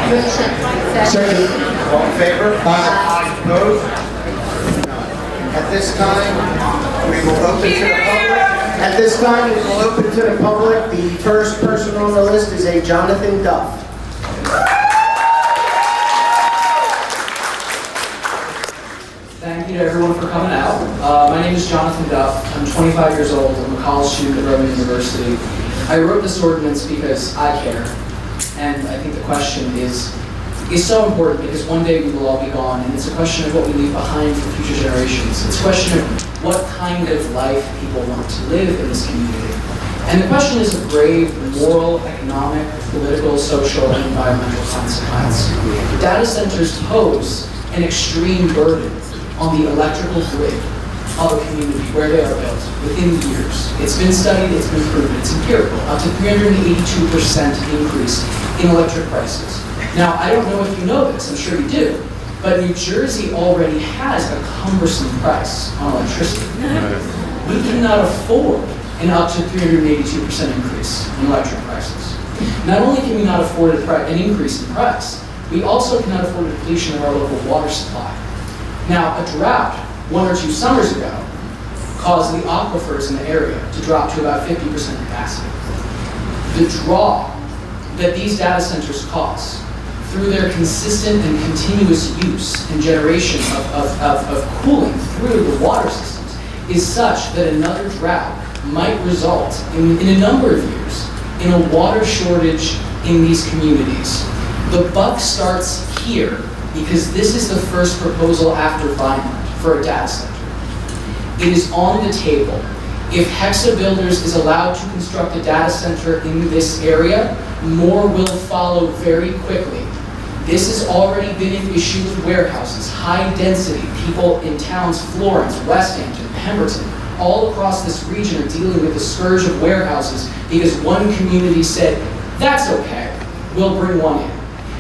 Second. All in favor? Aye. Opposed? None. At this time, we will open to the public. At this time, we will open to the public. The first person on the list is a Jonathan Duff. Thank you to everyone for coming out. My name is Jonathan Duff. I'm 25 years old. I'm a college student at Roman University. I wrote this ordinance because I care. And I think the question is so important because one day we will all be gone, and it's a question of what we leave behind for future generations. It's a question of what kind of life people want to live in this community. And the question is of grave moral, economic, political, social, and environmental consequence. Data centers pose an extreme burden on the electrical grid of a community where they are built within years. It's been studied, it's been proven, it's empirical, up to 382% increase in electric prices. Now, I don't know if you know this, I'm sure you do, but New Jersey already has a cumbersome price on electricity. We cannot afford an up to 382% increase in electric prices. Not only can we not afford an increase in price, we also cannot afford a depletion of our local water supply. Now, a drought 1 or 2 summers ago caused the aquifers in the area to drop to about 50% capacity. The draw that these data centers cause through their consistent and continuous use and generation of cooling through the water systems is such that another drought might result in a number of years in a water shortage in these communities. The buck starts here because this is the first proposal after Vineland for a data center. It is on the table. If Hexa Builders is allowed to construct a data center in this area, more will follow very quickly. This has already been an issue with warehouses, high density. People in towns, Florence, West Hampton, Pemberton, all across this region are dealing with the scourge of warehouses because one community said, that's okay, we'll bring one in.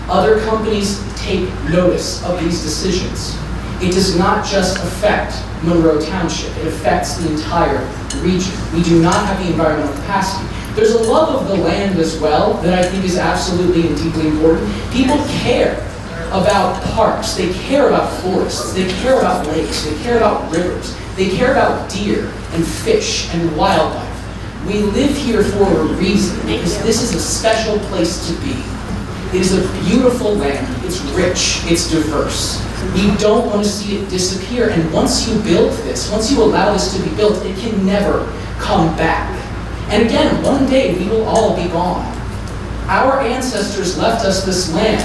Other companies take notice of these decisions. It does not just affect Monroe Township, it affects the entire region. We do not have the environmental capacity. There's a love of the land as well that I think is absolutely and deeply important. People care about parks, they care about forests, they care about lakes, they care about rivers, they care about deer and fish and wildlife. We live here for a reason because this is a special place to be. It is a beautiful land, it's rich, it's diverse. We don't want to see it disappear, and once you build this, once you allow this to be built, it can never come back. And again, one day we will all be gone. Our ancestors left us this land.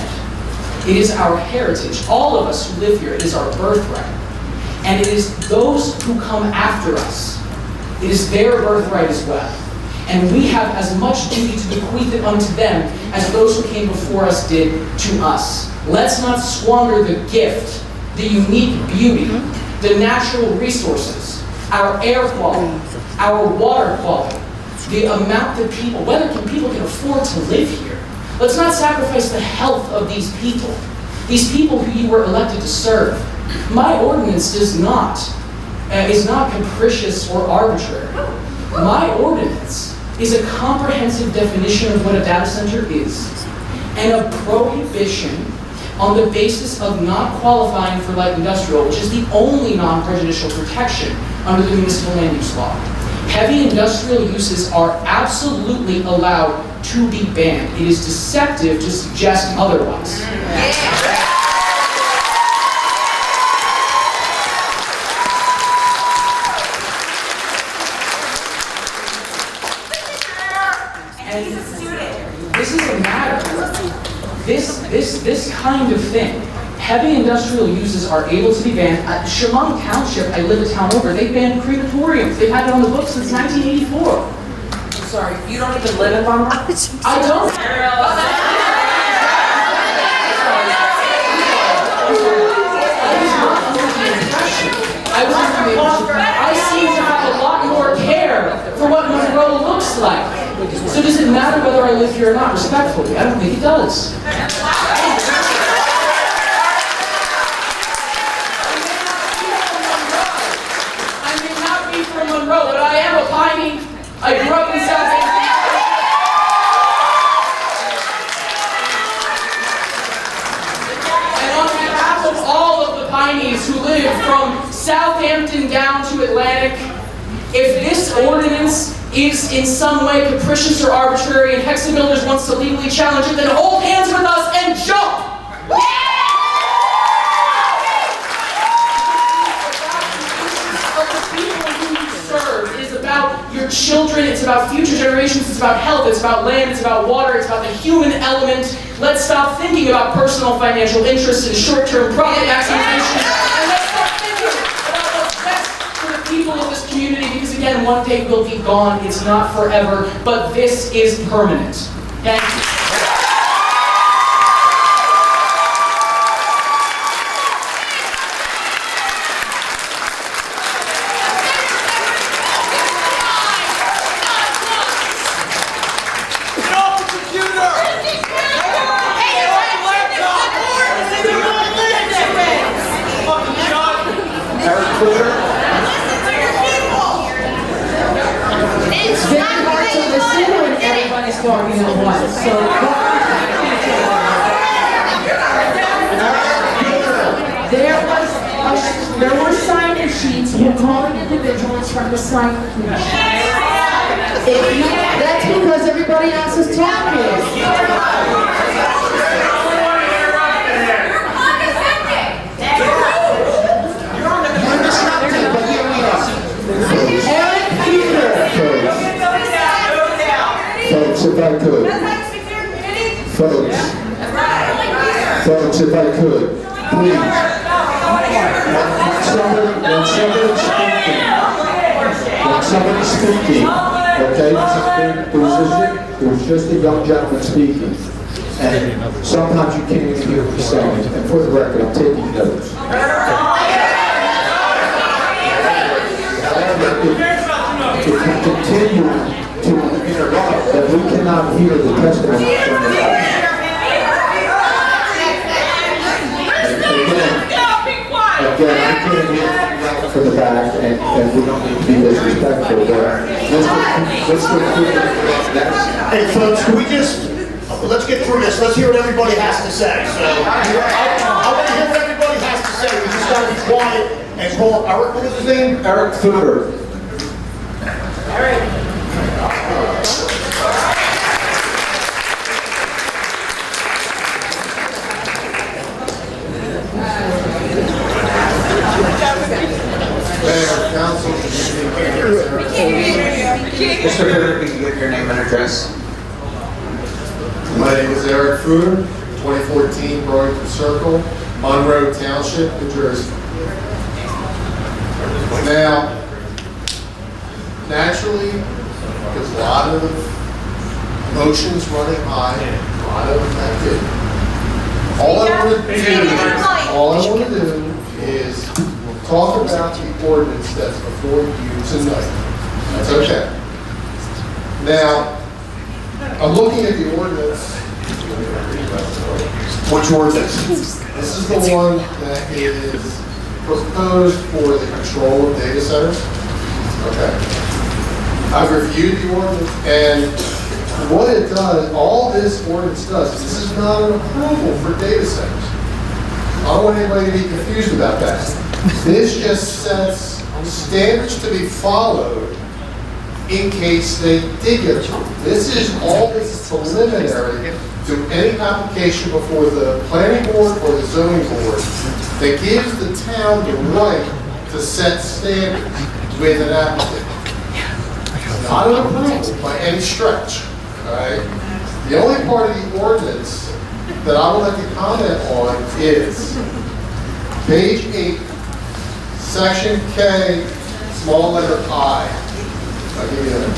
It is our heritage. All of us who live here, it is our birthright. And it is those who come after us. It is their birthright as well. And we have as much duty to bequeath it unto them as those who came before us did to us. Let's not squander the gift, the unique beauty, the natural resources, our air quality, our water quality, the amount that people can afford to live here. Let's not sacrifice the health of these people who you were elected to serve. My ordinance is not capricious or arbitrary. My ordinance is a comprehensive definition of what a data center is, and a prohibition on the basis of not qualifying for light industrial, which is the only non-prejudicial protection under the municipal land use law. Heavy industrial uses are absolutely allowed to be banned. It is deceptive to suggest otherwise. And this is a matter. This kind of thing. Heavy industrial uses are able to be banned. Chemung Township, I live a town over, they banned crematoriums. They've had it on the books since 1984. I'm sorry, you don't even live in Monroe? I don't. I seem to have a lot more care for what Monroe looks like. So does it matter whether I live here or not, respectfully? I don't think it does. I may not be from Monroe, but I am a Piney. I grew up in South Hampton. live from Southampton down to Atlantic. If this ordinance is in some way capricious or arbitrary and Hexa Builders wants to legally challenge it, then hold hands with us and jump! It's about your children, it's about future generations, it's about health, it's about land, it's about water, it's about the human element. Let's stop thinking about personal financial interests and short-term profit maximization, and let's start thinking about what's best for the people of this community, because again, one day we'll be gone. It's not forever, but this is permanent. Thank you. It's very hard to listen when everybody's talking at once. So there were sign-in sheets. We're calling individuals from the sign-in sheet. That's because everybody else is talking. Folks, if I could. Folks, if I could, please. When somebody's speaking, okay, there was just a young gentleman speaking, and sometimes you can't even hear what he's saying, and for the record, I'm taking notes. If you continue to interrupt, that we cannot hear the testimony from the back. Again, I can't hear from the back, and we don't need to be disrespectful, but let's go through that. Hey folks, can we just, let's get through this. Let's hear what everybody has to say. So, I want to hear what everybody has to say. We just got to be quiet and call Eric, what is his name? Eric Fuder. Mayor, council, Mr. Fuder, can you give your name and address? My name is Eric Fuder, 2014 Burlington Circle, Monroe Township, New Jersey. Now, naturally, there's a lot of emotions running high, a lot of activity. All I want to do is talk about the ordinance that's before you tonight. That's okay. Now, I'm looking at the ordinance. Which ordinance? This is the one that is proposed for the control of data centers. Okay. I've reviewed the ordinance, and what it does, all this ordinance does, this is not an approval for data centers. I don't want anybody to be confused about that. This just sets standards to be followed in case they did get approved. This is all this preliminary to any application before the planning board or the zoning board that gives the town the right to set standards with an applicant. It's not an approval by any stretch. Right? The only part of the ordinance that I would like to comment on is page 8, section K, small letter I. I'll give you that.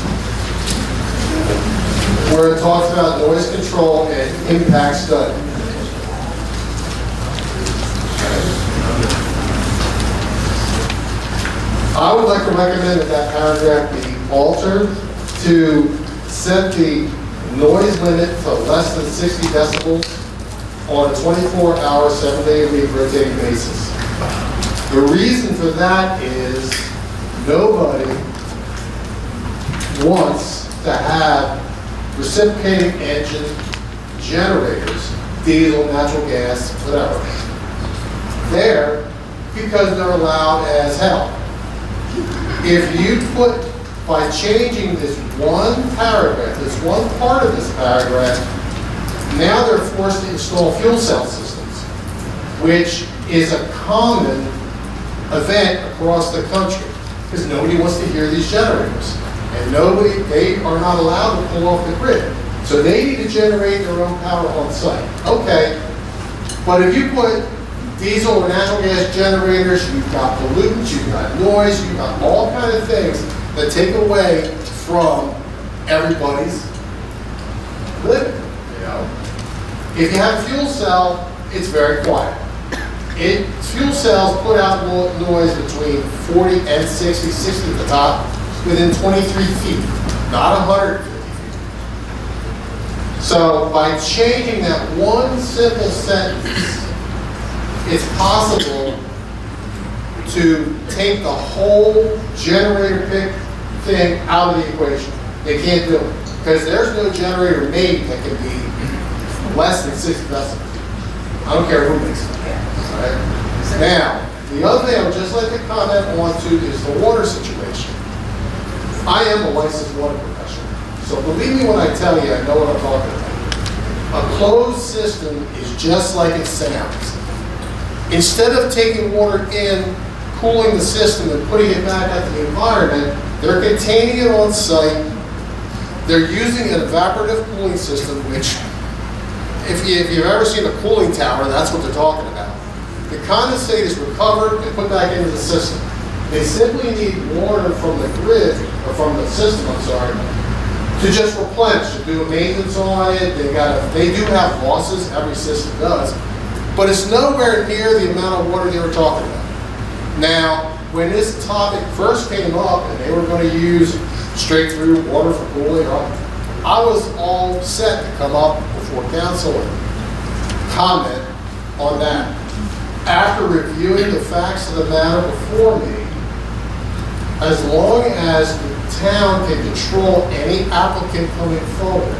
Where it talks about noise control and impact study. I would like to recommend that that paragraph be altered to set the noise limit to less than 60 decibels on a 24-hour, 7-day-a-week rotating basis. The reason for that is nobody wants to have reciprocating engine generators, diesel, natural gas, whatever, there because they're allowed as hell. If you put, by changing this one paragraph, this one part of this paragraph, now they're forced to install fuel cell systems, which is a common event across the country, because nobody wants to hear these generators. And they are not allowed to pull off the grid. So they need to generate their own power on site. Okay, but if you put diesel or natural gas generators, you've got pollutants, you've got noise, you've got all kinds of things that take away from everybody's living, you know. If you have a fuel cell, it's very quiet. Fuel cells put out noise between 40 and 60 at the top, within 23 feet, not 150 feet. So by changing that one simple sentence, it's possible to take the whole generator pick thing out of the equation. They can't do it, because there's no generator made that can be less than 60 decibels. I don't care who makes it. All right? Now, the other thing I would just like to comment on to is the water situation. I am a licensed water professional, so believe me when I tell you I know what I'm talking about. A closed system is just like it sounds. Instead of taking water in, cooling the system, and putting it back out to the environment, they're containing it on site. They're using an evaporative cooling system, which, if you've ever seen a cooling tower, that's what they're talking about. The condensate is recovered and put back into the system. They simply need water from the grid, or from the system, I'm sorry, to just replenish, to do a maintenance on it. They do have losses, every system does, but it's nowhere near the amount of water they were talking about. Now, when this topic first came up and they were going to use straight through water for cooling, I was all set to come up before council and comment on that. After reviewing the facts of the matter before me, as long as the town can control any applicant coming forward,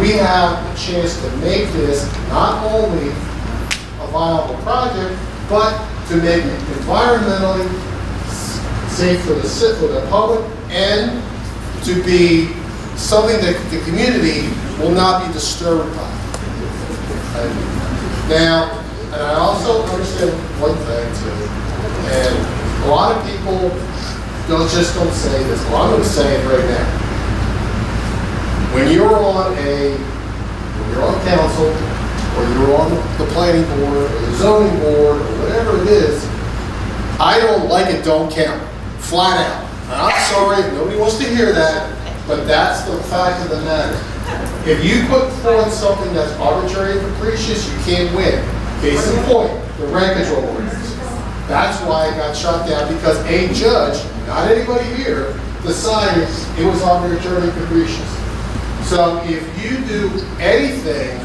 we have a chance to make this not only a viable project, but to make it environmentally safe for the public, and to be something that the community will not be disturbed by. Now, and I also understand one thing too, and a lot of people don't say this. Well, I'm going to say it right now. When you're on council, or you're on the planning board, or the zoning board, or whatever it is, I don't like it, don't count. Flat out. And I'm sorry if nobody wants to hear that, but that's the fact of the matter. If you put forth something that's arbitrary and capricious, you can't win. Case in point, the rent control ordinance. That's why it got shut down, because a judge, not anybody here, decided it was arbitrary and capricious. So if you do anything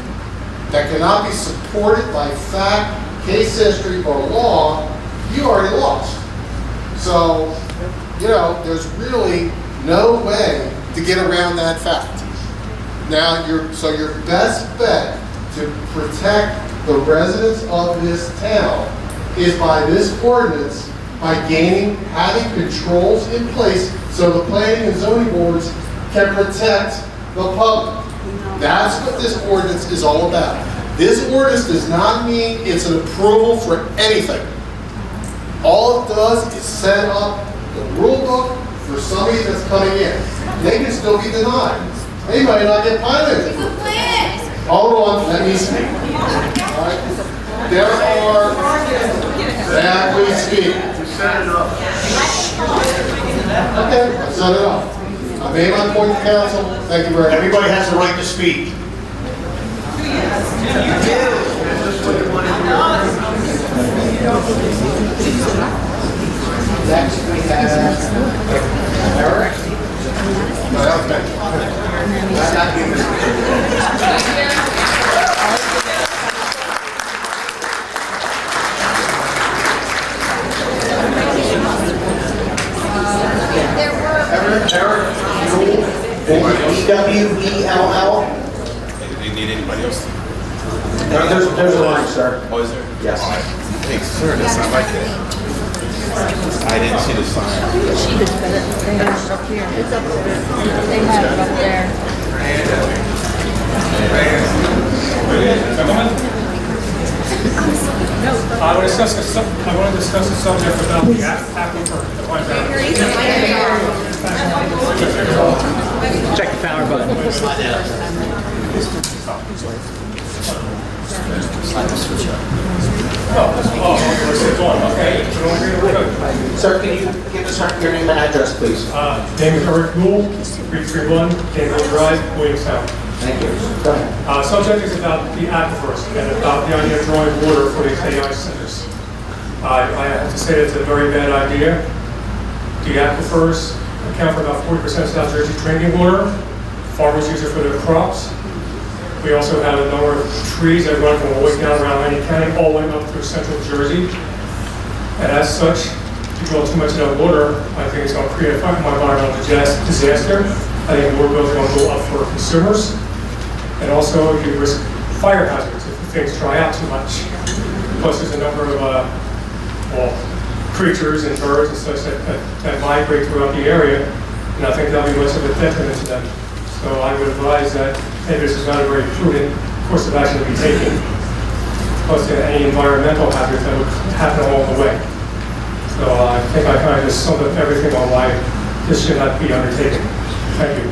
that cannot be supported by fact, case history, or law, you already lost. So, you know, there's really no way to get around that fact. Now, your best bet to protect the residents of this town is by this ordinance, by having controls in place so the planning and zoning boards can protect the public. That's what this ordinance is all about. This ordinance does not mean it's an approval for anything. All it does is set up the rule book for somebody that's coming in. They can still be denied. They might not get piloted. Hold on, let me speak. All right. There are, that we speak. Okay, I set it up. I made my point to council. Thank you very much. Everybody has the right to speak. Next we have Eric. Eric, E-W-E-L-L. Do you need anybody else? There's a line, sir. Oh, is there? Yes. Hey, sir, that's not like that. I didn't see the sign. She just said it. They have it up here. It's up there. They have it up there. I want to discuss the subject about the aquifer. Check the power button. Sir, can you give us your name and address, please? Name is Eric Gould, 331 Canfield Drive, Williamstown. Thank you. Go ahead. Subject is about the aquifers and about the idea of drawing water for these AI centers. I have to say it's a very bad idea. The aquifers account for about 40% of South Jersey drinking water. Farmers use it for their crops. We also have a number of trees that run from all the way down around Atlantic County, all the way up through central Jersey. And as such, if you draw too much of that water, I think it's going to create an environmental disaster. I think water bills are going to go up for consumers. And also, you risk fire hazards if things dry out too much. Plus, there's a number of creatures and birds and such that migrate throughout the area, and I think that'll be much of a detriment to them. So I would advise that maybe this is not a very prudent course of action to be taken. Plus, any environmental hazards that would happen along the way. So I think I kind of just summed up everything on why this should not be undertaken. Thank you.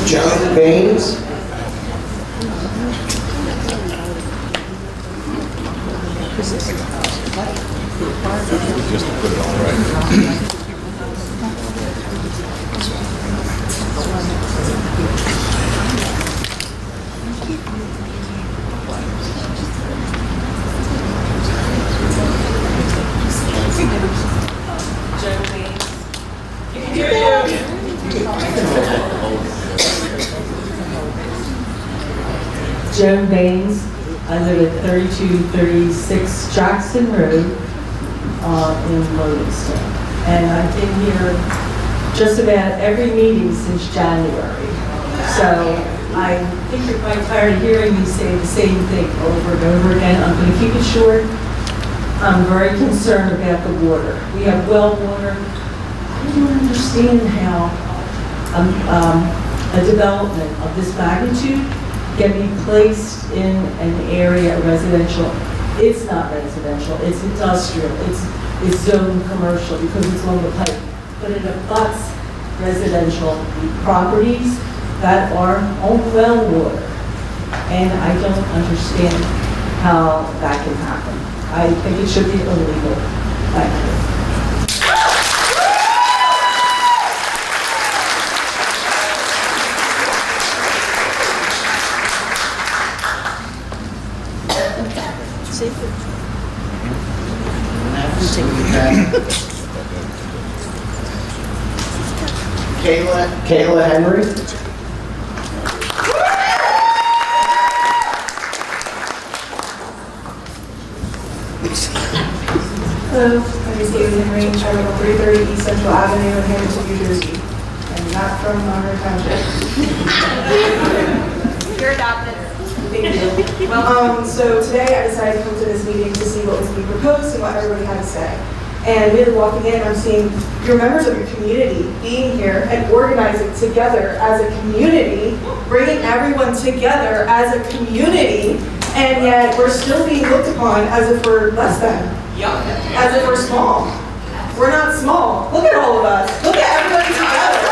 Joan Baines. Just to put it all right. Joan Baines. I live at 3236 Jackson Road in Williamstown. And I've been here just about every meeting since January. So I think you're quite tired of hearing me say the same thing over and over again. I'm going to keep it short. I'm very concerned about the water. We have well water. I don't understand how a development of this magnitude can be placed in an area residential. It's not residential, it's industrial, it's zoned commercial because it's on the pipe. But it abuts residential properties that are on well water. And I don't understand how that can happen. I think it should be illegal. Thank you. Kayla Henry. Hello, my name is Kayla Henry. I live on 330 East Central Avenue in Hamilton, New Jersey. I'm not from Monroe Township. You're adopted. Thank you. Well, so today I decided to come to this meeting to see what was being proposed and what everybody had to say. And really walking in, I'm seeing your members of your community being here and organizing together as a community, bringing everyone together as a community, and yet we're still being looked upon as if we're less than, as if we're small. We're not small. Look at all of us. Look at everybody together.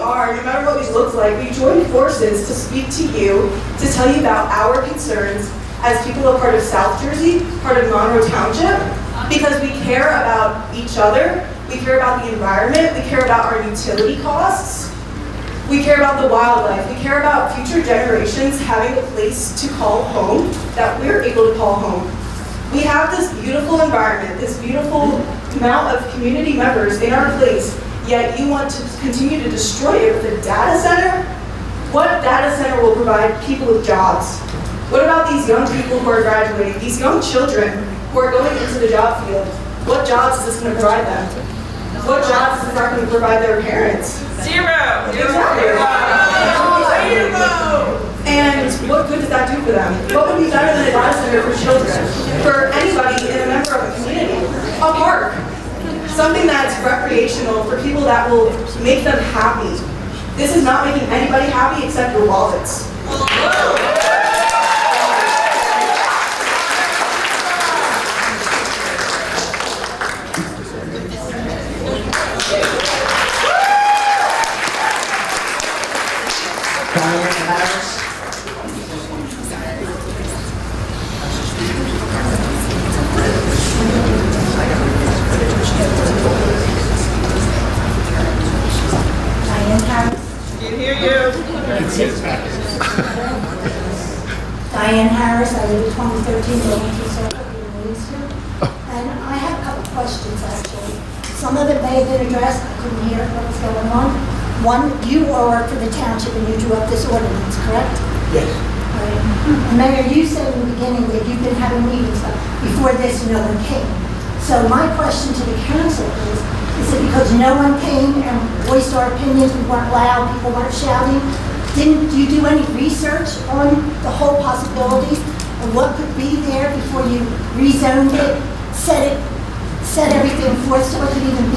No matter what we look like, we join forces to speak to you, to tell you about our concerns as people of part of South Jersey, part of Monroe Township, because we care about each other, we care about the environment, we care about our utility costs, we care about the wildlife, we care about future generations having a place to call home that we're able to call home. We have this beautiful environment, this beautiful amount of community members in our place, yet you want to continue to destroy it with a data center? What data center will provide people with jobs? What about these young people who are graduating, these young children who are going into the job field? What jobs is this going to provide them? What jobs is this not going to provide their parents? Zero. Exactly. And what good does that do for them? What would be better than a data center for children? For anybody in a member of a community? A park. Something that's recreational for people that will make them happy. This is not making anybody happy except your wallets. Diane Harris, I live at 2013 Williamstown Circle in Williamstown. And I have a couple questions actually. Some of it may have been addressed, I couldn't hear what was going on. One, you work for the township and you drew up this ordinance, correct? Yes. Right. And Mayor, you said in the beginning that you've been having meetings, but before this, no one came. So my question to the council is it because no one came and voiced our opinions, we weren't loud, people weren't shouting? Didn't you do any research on the whole possibilities of what could be there before you rezoned it, set everything forth so it could even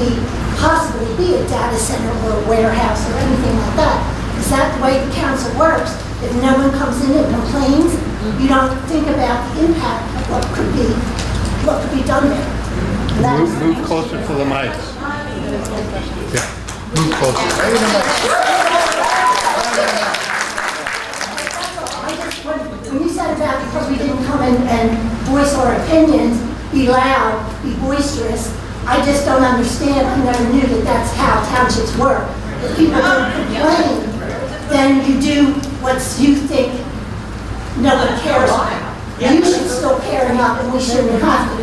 possibly be a data center or a warehouse or anything like that? Is that the way the council works? If no one comes in and complains, you don't think about the impact of what could be done there. Move closer to the mic. Yeah, move closer. When you said about because we didn't come in and voice our opinions, be loud, be boisterous, I just don't understand. I never knew that that's how townships work. If people don't complain, then you do what you think no one cares about. You should still care enough and we shouldn't have to.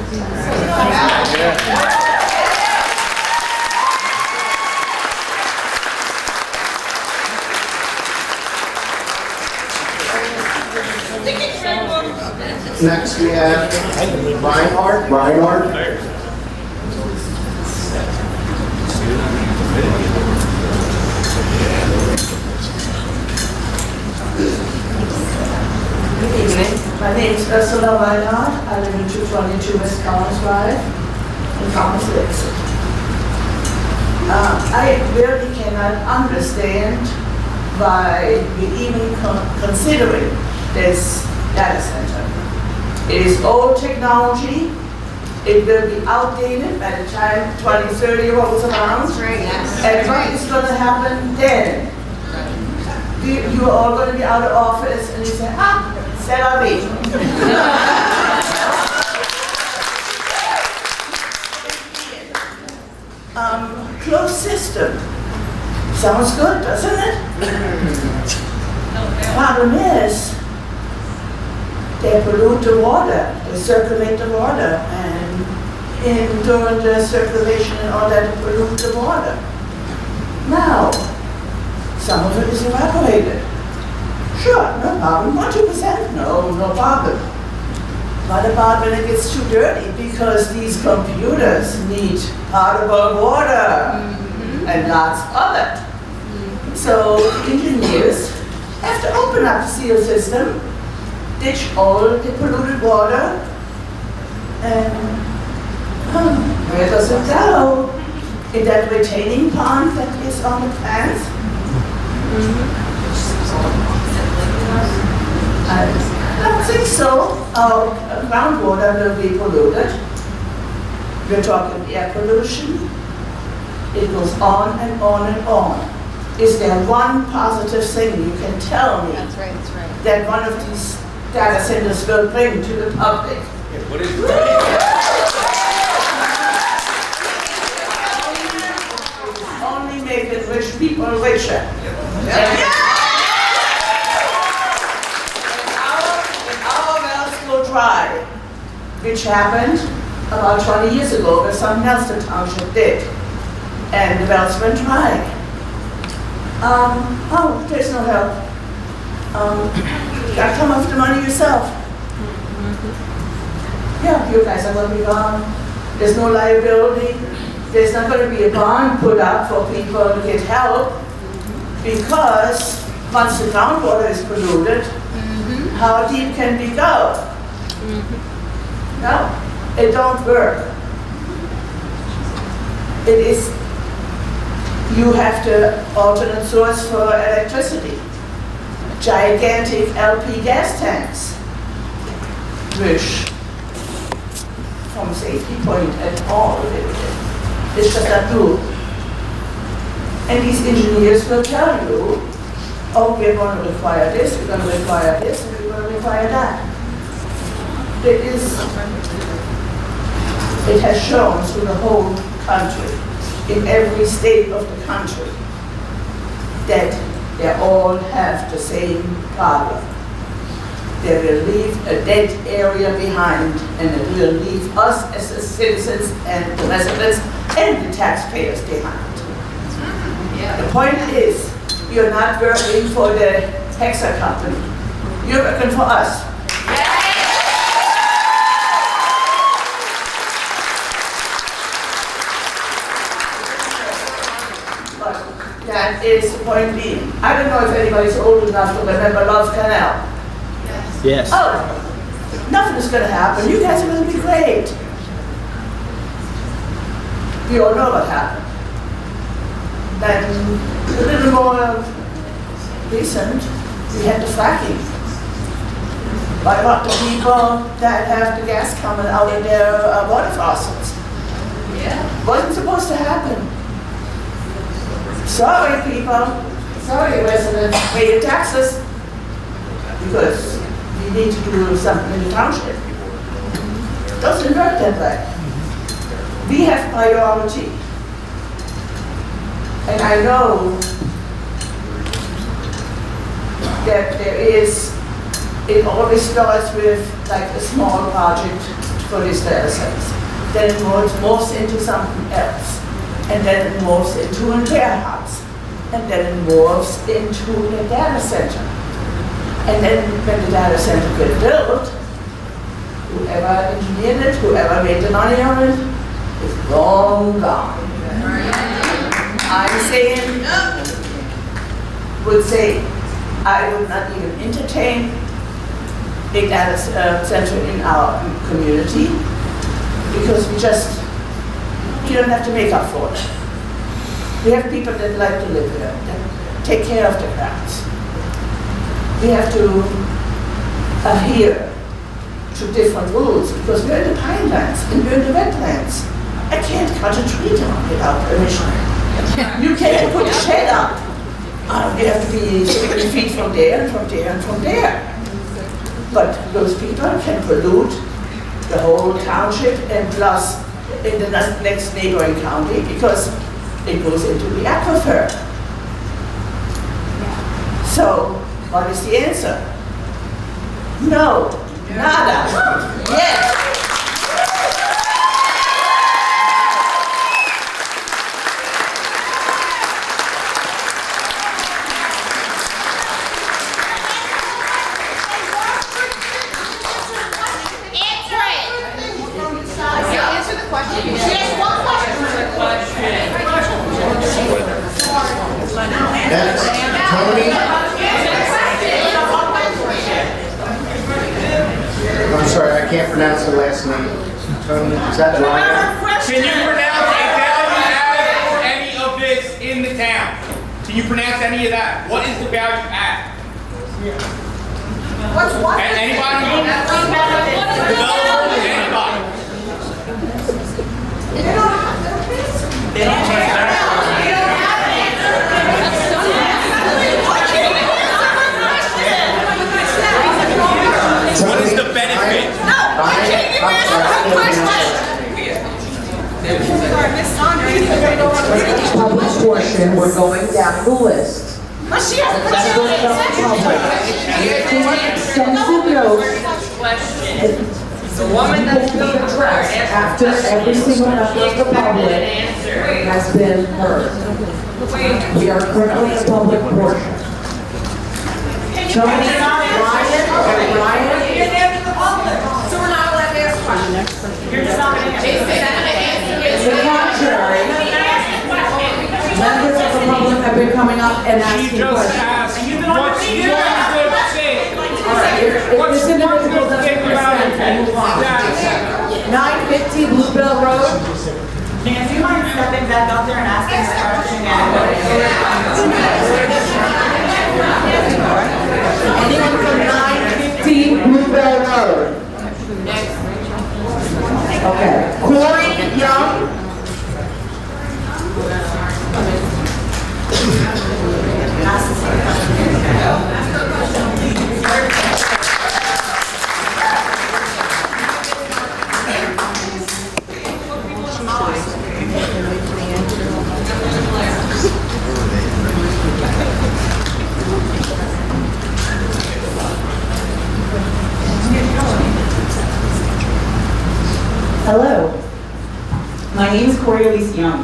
Next we have Reinhardt. Good evening. My name is Ursula Reinhardt. I live in 222 West Collins Drive in Collins Lakes. I really cannot understand why we even considering this data center. It is old technology. It will be outdated by the time 2030 rolls around. And what is going to happen then? You are all going to be out of office and you say, c'est la vie. Closed system. Sounds good, doesn't it? Problem is, they pollute the water, they circulate the water, and during the circulation and all that, they pollute the water. Now, some of it is evaporated. Sure, no problem. 1-2%, no problem. What about when it gets too dirty? Because these computers need potable water and lots of it. So engineers have to open up the seal system, ditch all the polluted water, and where does it go? In that retaining pond that is on the plans? I don't think so. Our groundwater will be polluted. We're talking air pollution. It goes on and on and on. Is there one positive thing you can tell me that one of these data centers will bring to the public? What is it? Only making rich people richer. Our wells go dry, which happened about 20 years ago when something else the township did. And the wells went dry. There's no help. You gotta come up with the money yourself. Yeah, you guys are gonna be gone. There's no liability. There's not gonna be a bond put up for people to get help because once the groundwater is polluted, how deep can we go? No, it don't work. It is, you have the alternate source for electricity. Gigantic LP gas tanks, which from a safety point at all, it's just not true. And these engineers will tell you, oh, we're going to require this, we're going to require this, and we're going to require that. It has shown through the whole country, in every state of the country, that they all have the same problem. They will leave a dead area behind, and it will leave us as the citizens and the residents and the taxpayers behind. The point is, you're not working for the Hexa company. You're working for us. But that is the point being. I don't know if anybody's old enough to remember Love Canal. Yes. Oh, nothing is going to happen. You guys are going to be great. We all know what happened. Then a little more recent, we had the fracking. What about the people that have the gas coming out of their water faucets? Yeah. Wasn't supposed to happen. Sorry, people. Sorry, residents. Pay your taxes. Because we need to do something in the township. Doesn't work that way. We have priority. And I know that there is, it always starts with like a small project for this data centers. Then it morphs into something else. And then it morphs into a warehouse. And then it morphs into a data center. And then when the data center gets built, whoever engineered it, whoever made the money on it, is long gone. I'm saying, would say, I would not even entertain a data center in our community because you don't have to make up for it. We have people that like to live here, that take care of the grounds. We have to adhere to different rules because we're in the pinelands and we're in the wetlands. I can't cut a tree down without permission. You can't put a shed up. You have to be 60 feet from there and from there and from there. But those people can pollute the whole township and plus in the next neighboring county because it goes into the aquifer. So, what is the answer? No, nada. Yes. Next, Tony. I'm sorry, I can't pronounce the last name. Tony, is that right? Can you pronounce a value add for any of this in the town? Can you pronounce any of that? What is the value add? What's what? Anybody? Developers, anybody. What is the benefit? Public portion, we're going down the list. Let's go to public. Extensive notes. The woman that's being addressed After every single member of the public has been heard. We are currently in public portion. Somebody, Ryan? You're there to the public, so we're not allowed to ask questions. You're just not gonna answer. To the contrary, members of the public have been coming up and asking questions. What's one good thing? If this individual doesn't understand, move on. 950 Bluebell Road. Dan, do you mind stepping back up there and asking the question Anyone from 950 Bluebell Road? Okay. Corey Young? Hello, my name is Corey Elise Young.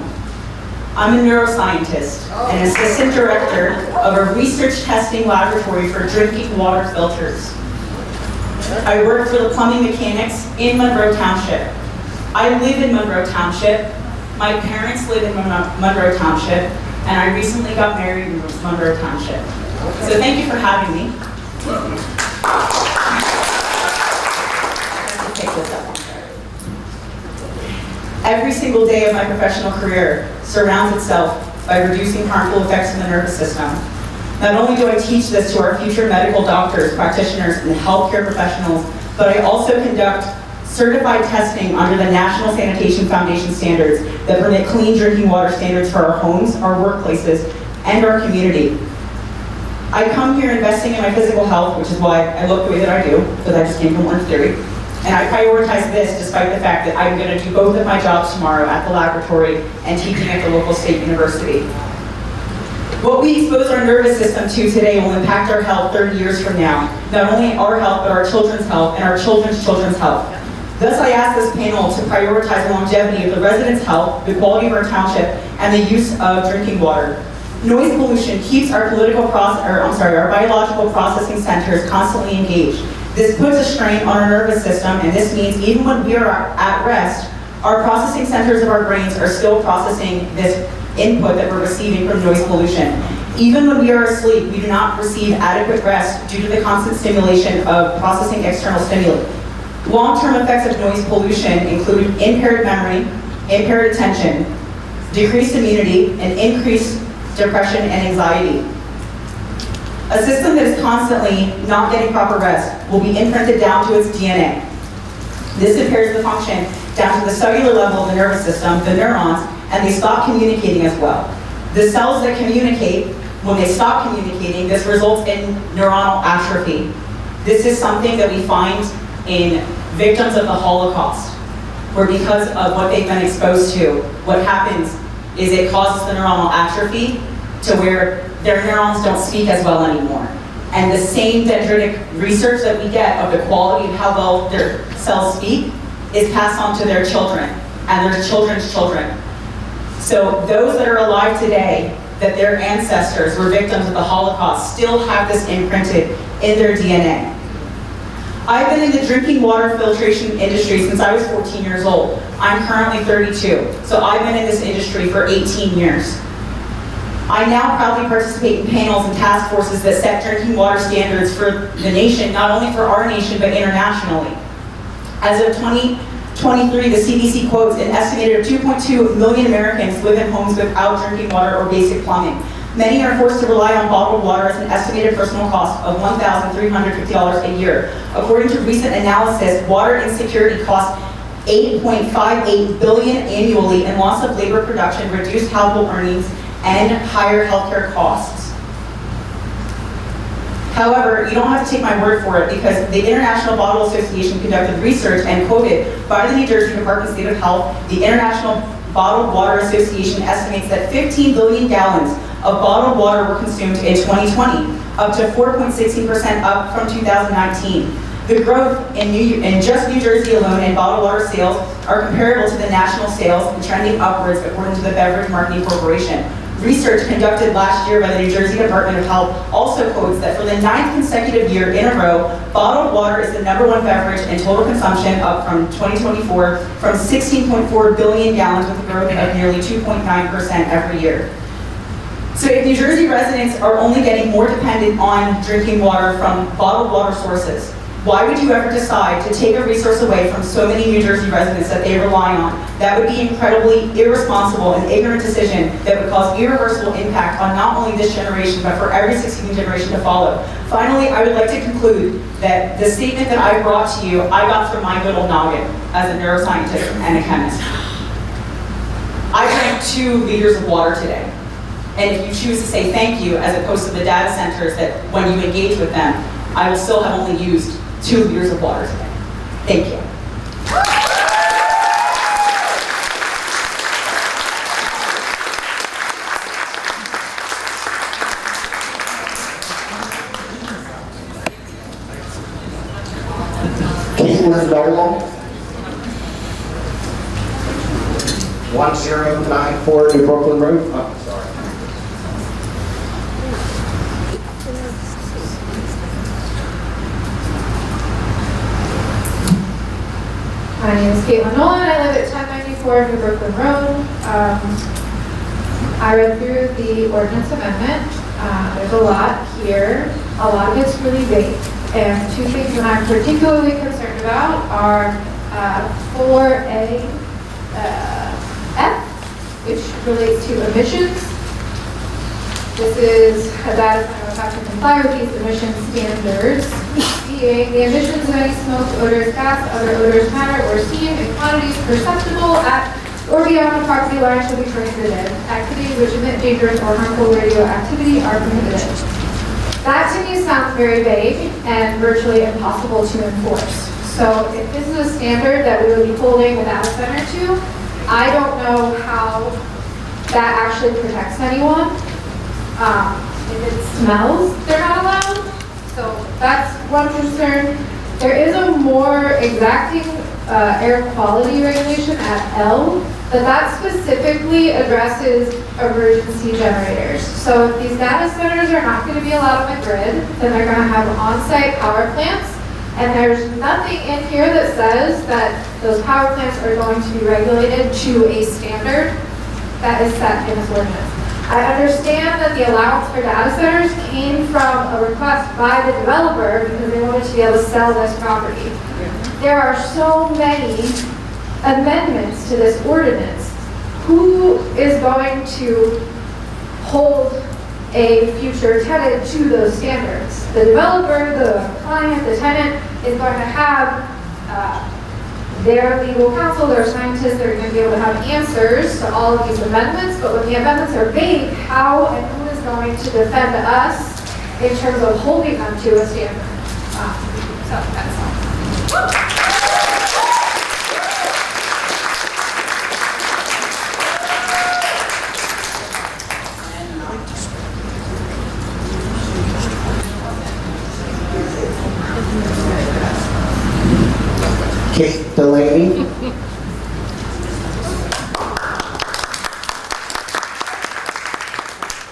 I'm a neuroscientist and assistant director of a research testing laboratory for drinking water filters. I work for the plumbing mechanics in Monroe Township. I live in Monroe Township. My parents live in Monroe Township, and I recently got married in Monroe Township. So thank you for having me. Take this up. Every single day of my professional career surrounds itself by reducing harmful effects in the nervous system. Not only do I teach this to our future medical doctors, practitioners, and healthcare professionals, but I also conduct certified testing under the National Sanitation Foundation standards that permit clean drinking water standards for our homes, our workplaces, and our community. I come here investing in my physical health, which is why I look the way that I do, because I just came from Orange Theory. And I prioritize this despite the fact that I'm going to do both of my jobs tomorrow at the laboratory and teaching at the local state university. What we expose our nervous system to today will impact our health 30 years from now. Not only our health, but our children's health and our children's children's health. Thus, I ask this panel to prioritize the longevity of the residents' health, the quality of our township, and the use of drinking water. Noise pollution keeps our biological processing centers constantly engaged. This puts a strain on our nervous system, and this means even when we are at rest, our processing centers of our brains are still processing this input that we're receiving from noise pollution. Even when we are asleep, we do not receive adequate rest due to the constant stimulation of processing external stimuli. Long-term effects of noise pollution include impaired memory, impaired attention, decreased immunity, and increased depression and anxiety. A system that is constantly not getting proper rest will be imprinted down to its DNA. This impairs the function down to the cellular level of the nervous system, the neurons, and they stop communicating as well. The cells that communicate, when they stop communicating, this results in neuronal atrophy. This is something that we find in victims of the Holocaust, where because of what they've been exposed to, what happens is it causes the neuronal atrophy to where their neurons don't speak as well anymore. And the same dendritic research that we get of the quality of how well their cells speak is passed on to their children and their children's children. So those that are alive today, that their ancestors were victims of the Holocaust, still have this imprinted in their DNA. I've been in the drinking water filtration industry since I was 14 years old. I'm currently 32, so I've been in this industry for 18 years. I now proudly participate in panels and task forces that set drinking water standards for the nation, not only for our nation, but internationally. As of 2023, the CDC quotes an estimated 2.2 million Americans live in homes without drinking water or basic plumbing. Many are forced to rely on bottled water at an estimated personal cost of $1,350 a year. According to recent analysis, water insecurity costs $8.58 billion annually in loss of labor production, reduced household earnings, and higher healthcare costs. However, you don't have to take my word for it, because the International Bottle Association conducted research and quoted by the New Jersey Department of State of Health, the International Bottled Water Association estimates that 15 billion gallons of bottled water were consumed in 2020, up to 4.16% up from 2019. The growth in just New Jersey alone in bottled water sales are comparable to the national sales and trending upwards according to the Beverage Marketing Corporation. Research conducted last year by the New Jersey Department of Health also quotes that for the 9th consecutive year in a row, bottled water is the #1 beverage in total consumption, up from 2024 from 16.4 billion gallons with a growth of nearly 2.9% every year. So if New Jersey residents are only getting more dependent on drinking water from bottled water sources, why would you ever decide to take a resource away from so many New Jersey residents that they rely on? That would be incredibly irresponsible and ignorant decision that would cause irreversible impact on not only this generation, but for every succeeding generation to follow. Finally, I would like to conclude that the statement that I brought to you, I got from my good old noggin as a neuroscientist and a chemist. I drank 2 liters of water today. And if you choose to say thank you, as opposed to the data centers that when you engage with them, I will still have only used 2 liters of water today. Thank you. Caitlin Dolan. 1094 New Brooklyn Road. Oh, sorry. My name is Caitlin Nolan. I live at 1094 New Brooklyn Road. I read through the ordinance amendment. There's a lot here. A lot of it's really vague. And 2 things that I'm particularly concerned about are 4A F, which relates to emissions. This is a data center will have to comply with these emission standards. The emissions of any smoke, odors, gas, other odors, matter, or steam in quantities perceptible at or beyond the property line shall be prohibited. Activities which emit dangerous or harmful radioactivity are prohibited. That to me sounds very vague and virtually impossible to enforce. So if this is a standard that we would be holding the data center to, I don't know how that actually protects anyone. If it smells, they're not allowed. So that's one concern. There is a more exacting air quality regulation at L, but that specifically addresses emergency generators. So if these data centers are not going to be allowed on the grid, then they're going to have on-site power plants. And there's nothing in here that says that those power plants are going to be regulated to a standard that is set in this ordinance. I understand that the allowance for data centers came from a request by the developer because they wanted to be able to sell this property. There are so many amendments to this ordinance. Who is going to hold a future tenant to those standards? The developer, the client, the tenant is going to have their legal counsel, their scientists, they're going to be able to have answers to all of these amendments, but when the amendments are vague, how and who is going to defend us in terms of holding them to a standard? So that's all. Kate Delaney.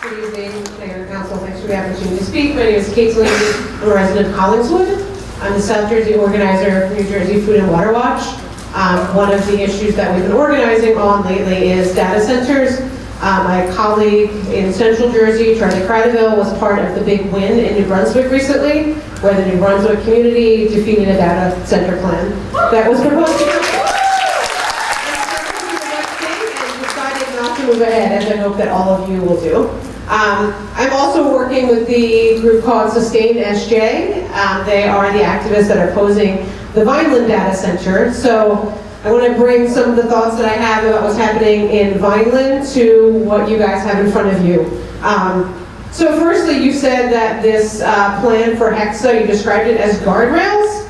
Good evening, Mayor and Council. Thanks for the opportunity to speak. My name is Kate Delaney. I'm a resident of Collingswood. I'm the South Jersey organizer of New Jersey Food and Water Watch. One of the issues that we've been organizing on lately is data centers. My colleague in Central Jersey, Charlie Cradaville, was part of the big win in New Brunswick recently, where the New Brunswick community defeated a data center plan that was proposed to and decided not to move ahead, as I hope that all of you will do. I'm also working with the group called Sustain SJ. They are the activists that are opposing the Vineland data center. So I want to bring some of the thoughts that I have about what's happening in Vineland to what you guys have in front of you. So firstly, you said that this plan for Hexa, you described it as guardrails.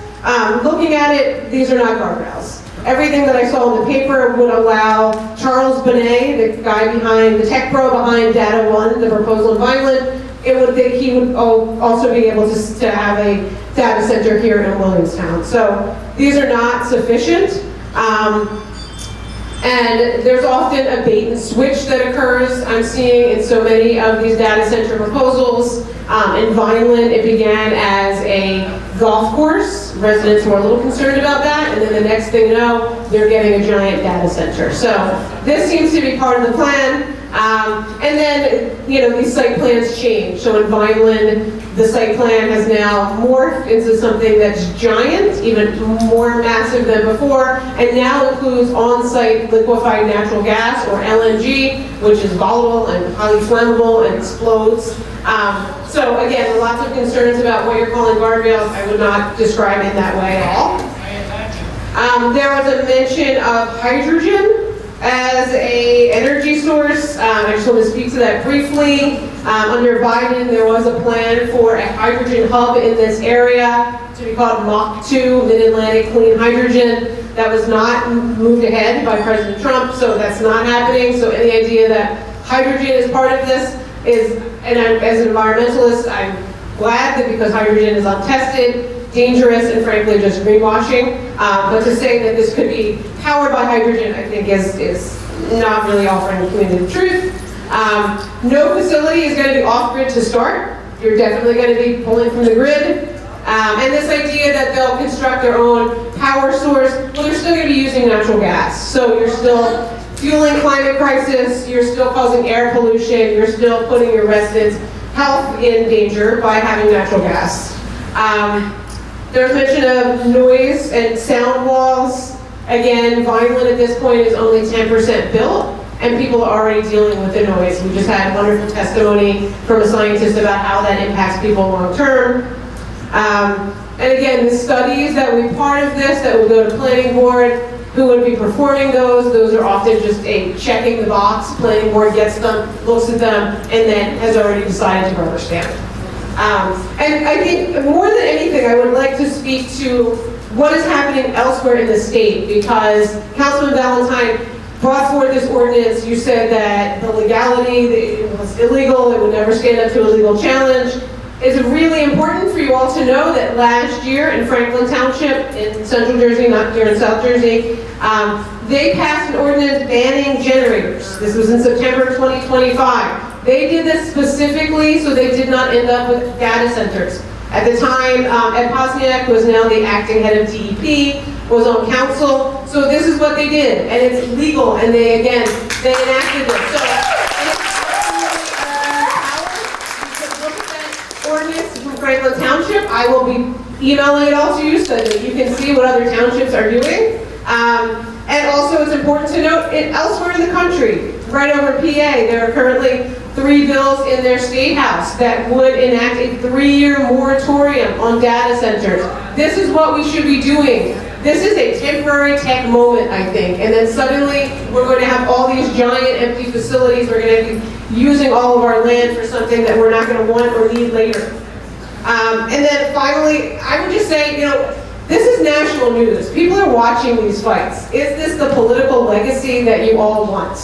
Looking at it, these are not guardrails. Everything that I saw in the paper would allow Charles Benet, the guy behind, the tech pro behind Data One, the proposal in Vineland, he would also be able to have a data center here in Williamstown. So these are not sufficient. And there's often a bait and switch that occurs. I'm seeing in so many of these data center proposals. In Vineland, it began as a golf course. Residents were a little concerned about that, and then the next thing you know, they're getting a giant data center. So this seems to be part of the plan. And then, these site plans change. So in Vineland, the site plan has now morphed into something that's giant, even more massive than before, and now includes on-site liquefied natural gas, or LNG, which is volatile and highly flammable and explodes. So again, lots of concerns about what you're calling guardrails. I would not describe it that way at all. There was a mention of hydrogen as a energy source. I just want to speak to that briefly. Under Biden, there was a plan for a hydrogen hub in this area to be called MACH2, Mid-Atlantic Clean Hydrogen. That was not moved ahead by President Trump, so that's not happening. So any idea that hydrogen is part of this is, and as an environmentalist, I'm glad that because hydrogen is untested, dangerous, and frankly just greenwashing. But to say that this could be powered by hydrogen, I think is not really offering the community the truth. No facility is going to be off-grid to start. You're definitely going to be pulling from the grid. And this idea that they'll construct their own power source, well, they're still going to be using natural gas. So you're still fueling climate crisis, you're still causing air pollution, you're still putting your residents' health in danger by having natural gas. There's mention of noise and sound walls. Again, Vineland at this point is only 10% built, and people are already dealing with the noise. We just had wonderful testimony from a scientist about how that impacts people long term. And again, the studies that would be part of this, that would go to planning board, who would be performing those are often just a checking the box. Planning board gets them, looks at them, and then has already decided to rubber stamp. And I think more than anything, I would like to speak to what is happening elsewhere in the state, because Councilman Valentine brought forward this ordinance. You said that the legality, it was illegal, it would never stand up to a legal challenge. It's really important for you all to know that last year in Franklin Township in Central Jersey, not here in South Jersey, they passed an ordinance banning generators. This was in September 2025. They did this specifically so they did not end up with data centers. At the time, Ed Posniak, who is now the acting head of DEP, was on council. So this is what they did, and it's legal, and they enacted this. So, ordinance from Franklin Township. I will be emailing it all to you so that you can see what other townships are doing. And also it's important to note, elsewhere in the country, right over PA, there are currently 3 bills in their state house that would enact a 3-year moratorium on data centers. This is what we should be doing. This is a temporary tech moment, I think, and then suddenly we're going to have all these giant empty facilities. We're going to be using all of our land for something that we're not going to want or need later. And then finally, I would just say, this is national news. People are watching these fights. Is this the political legacy that you all want?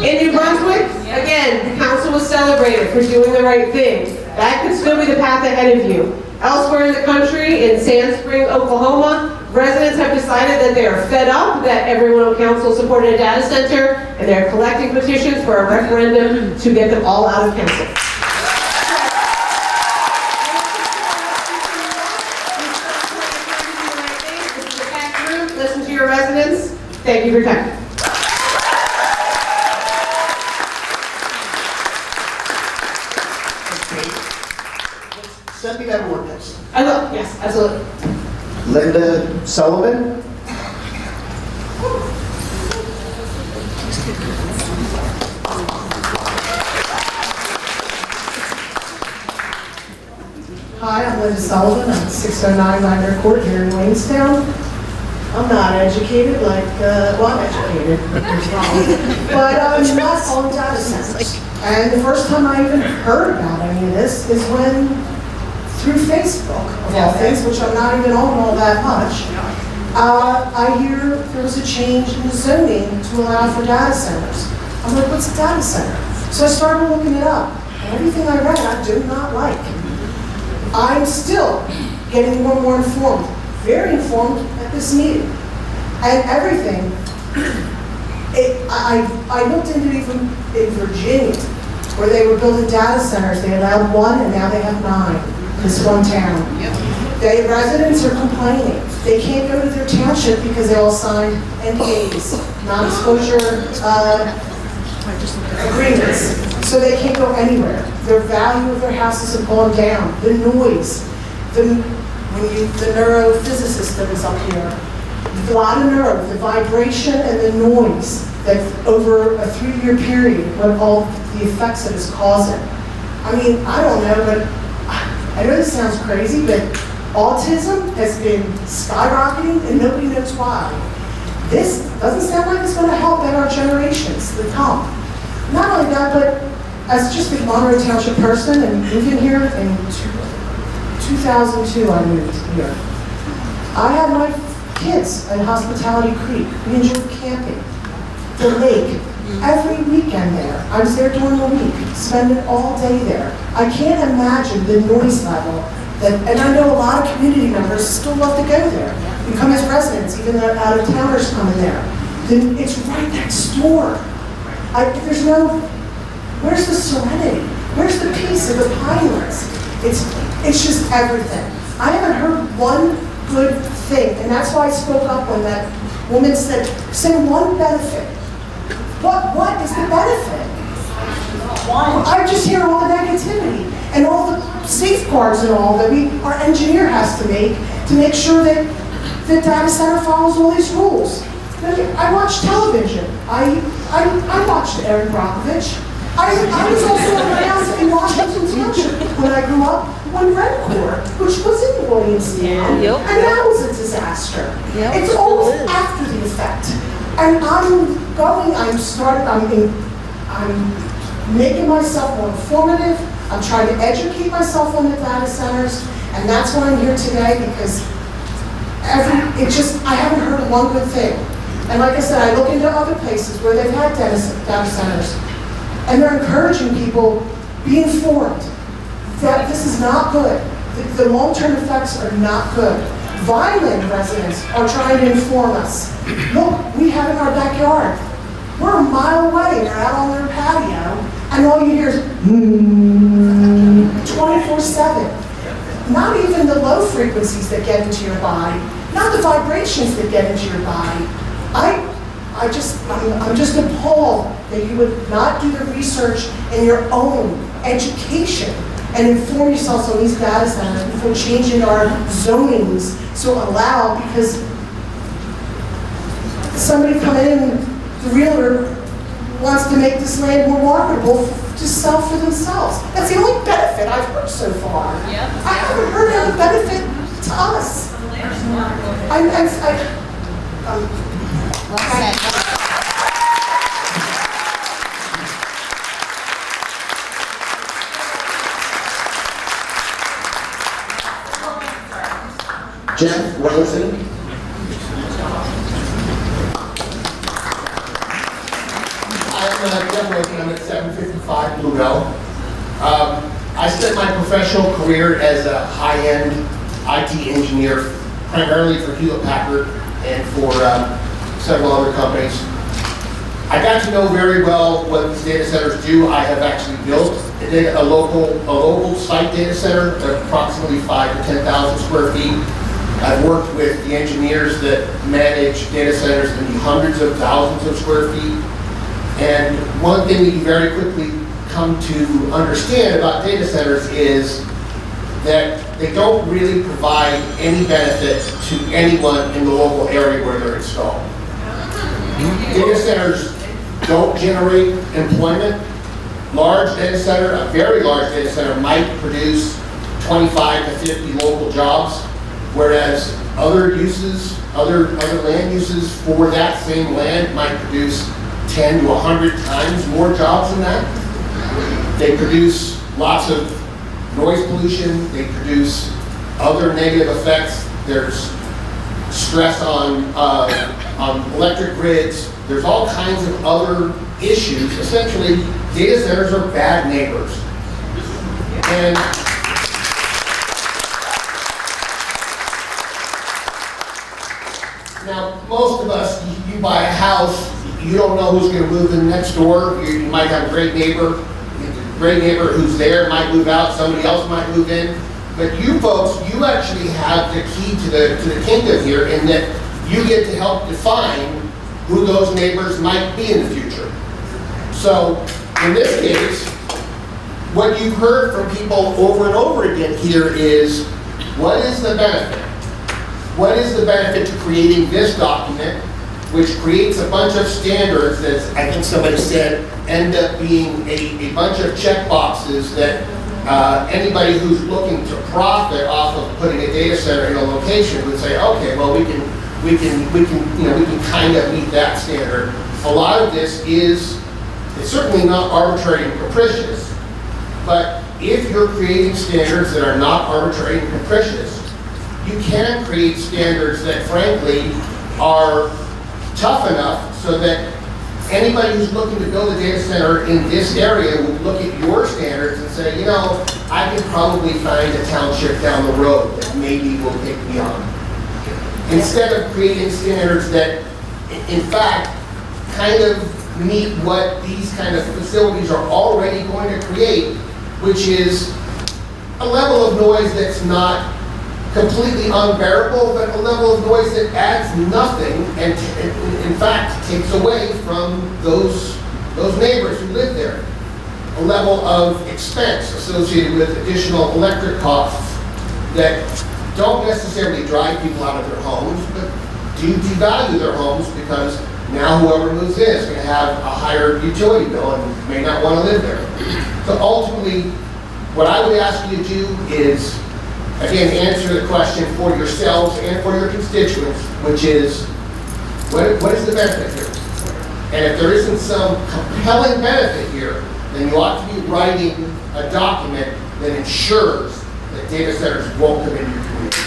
In New Brunswick, again, the council was celebrated for doing the right thing. That could still be the path ahead of you. Elsewhere in the country, in Sand Spring, Oklahoma, residents have decided that they are fed up that everyone on council supported a data center, and they're collecting petitions for a referendum to get them all out of council. Listen to your residents. Thank you for your time. Send me that ordinance. I will, yes, absolutely. Linda Sullivan. Hi, I'm Linda Sullivan. I'm 609 Minor Court here in Williamstown. I'm not educated well, I'm educated, but I'm not on data centers. And the first time I even heard about any of this is when, through Facebook, of all things, which I'm not even on all that much, I hear there was a change in the zoning to allow for data centers. I'm like, what's a data center? So I started looking it up, and everything I read I do not like. I'm still getting more and more informed, very informed at this meeting. And everything I looked into even in Virginia, where they were building data centers. They allowed 1 and now they have 9 in this one town. The residents are complaining. They can't go to their township because they all signed NDAs, non-disclosure agreements. So they can't go anywhere. The value of their houses have gone down. The noise, the neurophysicist that was up here, a lot of nerve, the vibration and the noise that over a 3-year period, what all the effects that it's causing. I mean, I don't know, but I know this sounds crazy, but autism has been skyrocketing and nobody knows why. This doesn't sound like it's going to help in our generations to come. Not only that, but as just a Monroe Township person and moving here in 2002, I moved here. I had my kids at Hospitality Creek. We enjoyed camping, the lake, every weekend there. I was there during the week, spending all day there. I can't imagine the noise level that, and I know a lot of community members still love to go there. We come as residents, even though out-of-towners come in there. Then it's right next door. There's no, where's the serenity? Where's the peace of the Pinewoods? It's just everything. I haven't heard one good thing, and that's why I spoke up when that woman said, say one benefit. What is the benefit? I just hear all the negativity and all the safeguards and all that our engineer has to make sure that the data center follows all these rules. I watch television. I watched Erin Brockovich. I was also around in Washington Township when I grew up when Red Corps, which was in Williamstown, and that was a disaster. It's always after the effect. And I'm making myself more informative. I'm trying to educate myself on the data centers, and that's why I'm here today, because I haven't heard one good thing. And like I said, I look into other places where they've had data centers, and they're encouraging people, be informed that this is not good. The long-term effects are not good. Vineland residents are trying to inform us. Look, we have in our backyard. We're a mile away, and they're out on their patio, and all you hear is 24/7. Not even the low frequencies that get into your body, not the vibrations that get into your body. I'm just appalled that you would not do the research in your own education and inform yourselves on these data centers before changing our zonings so allow, because somebody coming in, the realtor wants to make this land more marketable to sell for themselves. That's the only benefit I've heard so far. I haven't heard any benefit to us. Jeff Rosen. I'm at 755 Bluebell. I spent my professional career as a high-end IT engineer, primarily for Hewlett-Packard and for several other companies. I got to know very well what these data centers do. I have actually built a local site data center of approximately 5,000 to 10,000 square feet. I've worked with the engineers that manage data centers in the hundreds of thousands of square feet. And one thing that you very quickly come to understand about data centers is that they don't really provide any benefit to anyone in the local area where they're installed. Data centers don't generate employment. Large data center, a very large data center might produce 25 to 50 local jobs, whereas other uses, other land uses for that same land might produce 10 to 100 times more jobs than that. They produce lots of noise pollution. They produce other negative effects. There's stress on electric grids. There's all kinds of other issues. Essentially, data centers are bad neighbors. And now, most of us, you buy a house, you don't know who's gonna move in next door. You might have a great neighbor who's there, might move out, somebody else might move in. But you folks, you actually have the key to the kingdom here, in that you get to help define who those neighbors might be in the future. So, in this case, what you've heard from people over and over again here is, what is the benefit? What is the benefit to creating this document, which creates a bunch of standards that, I think somebody said, end up being a bunch of check boxes that anybody who's looking to profit off of putting a data center in a location would say, okay, well, we can kind of meet that standard. A lot of this is, it's certainly not arbitrary and capricious, but if you're creating standards that are not arbitrary and capricious, you can create standards that frankly are tough enough so that anybody who's looking to build a data center in this area will look at your standards and say, you know, I can probably find a township down the road that maybe will take me on. Instead of creating standards that, in fact, kind of meet what these kind of facilities are already going to create, which is a level of noise that's not completely unbearable, but a level of noise that adds nothing and in fact takes away from those neighbors who live there. A level of expense associated with additional electric costs that don't necessarily drive people out of their homes, but do devalue their homes, because now whoever moves in is going to have a higher utility bill and may not want to live there. So ultimately, what I would ask you to do is, again, answer the question for yourselves and for your constituents, which is, what is the benefit here? And if there isn't some compelling benefit here, then you ought to be writing a document that ensures that data centers won't come into your community.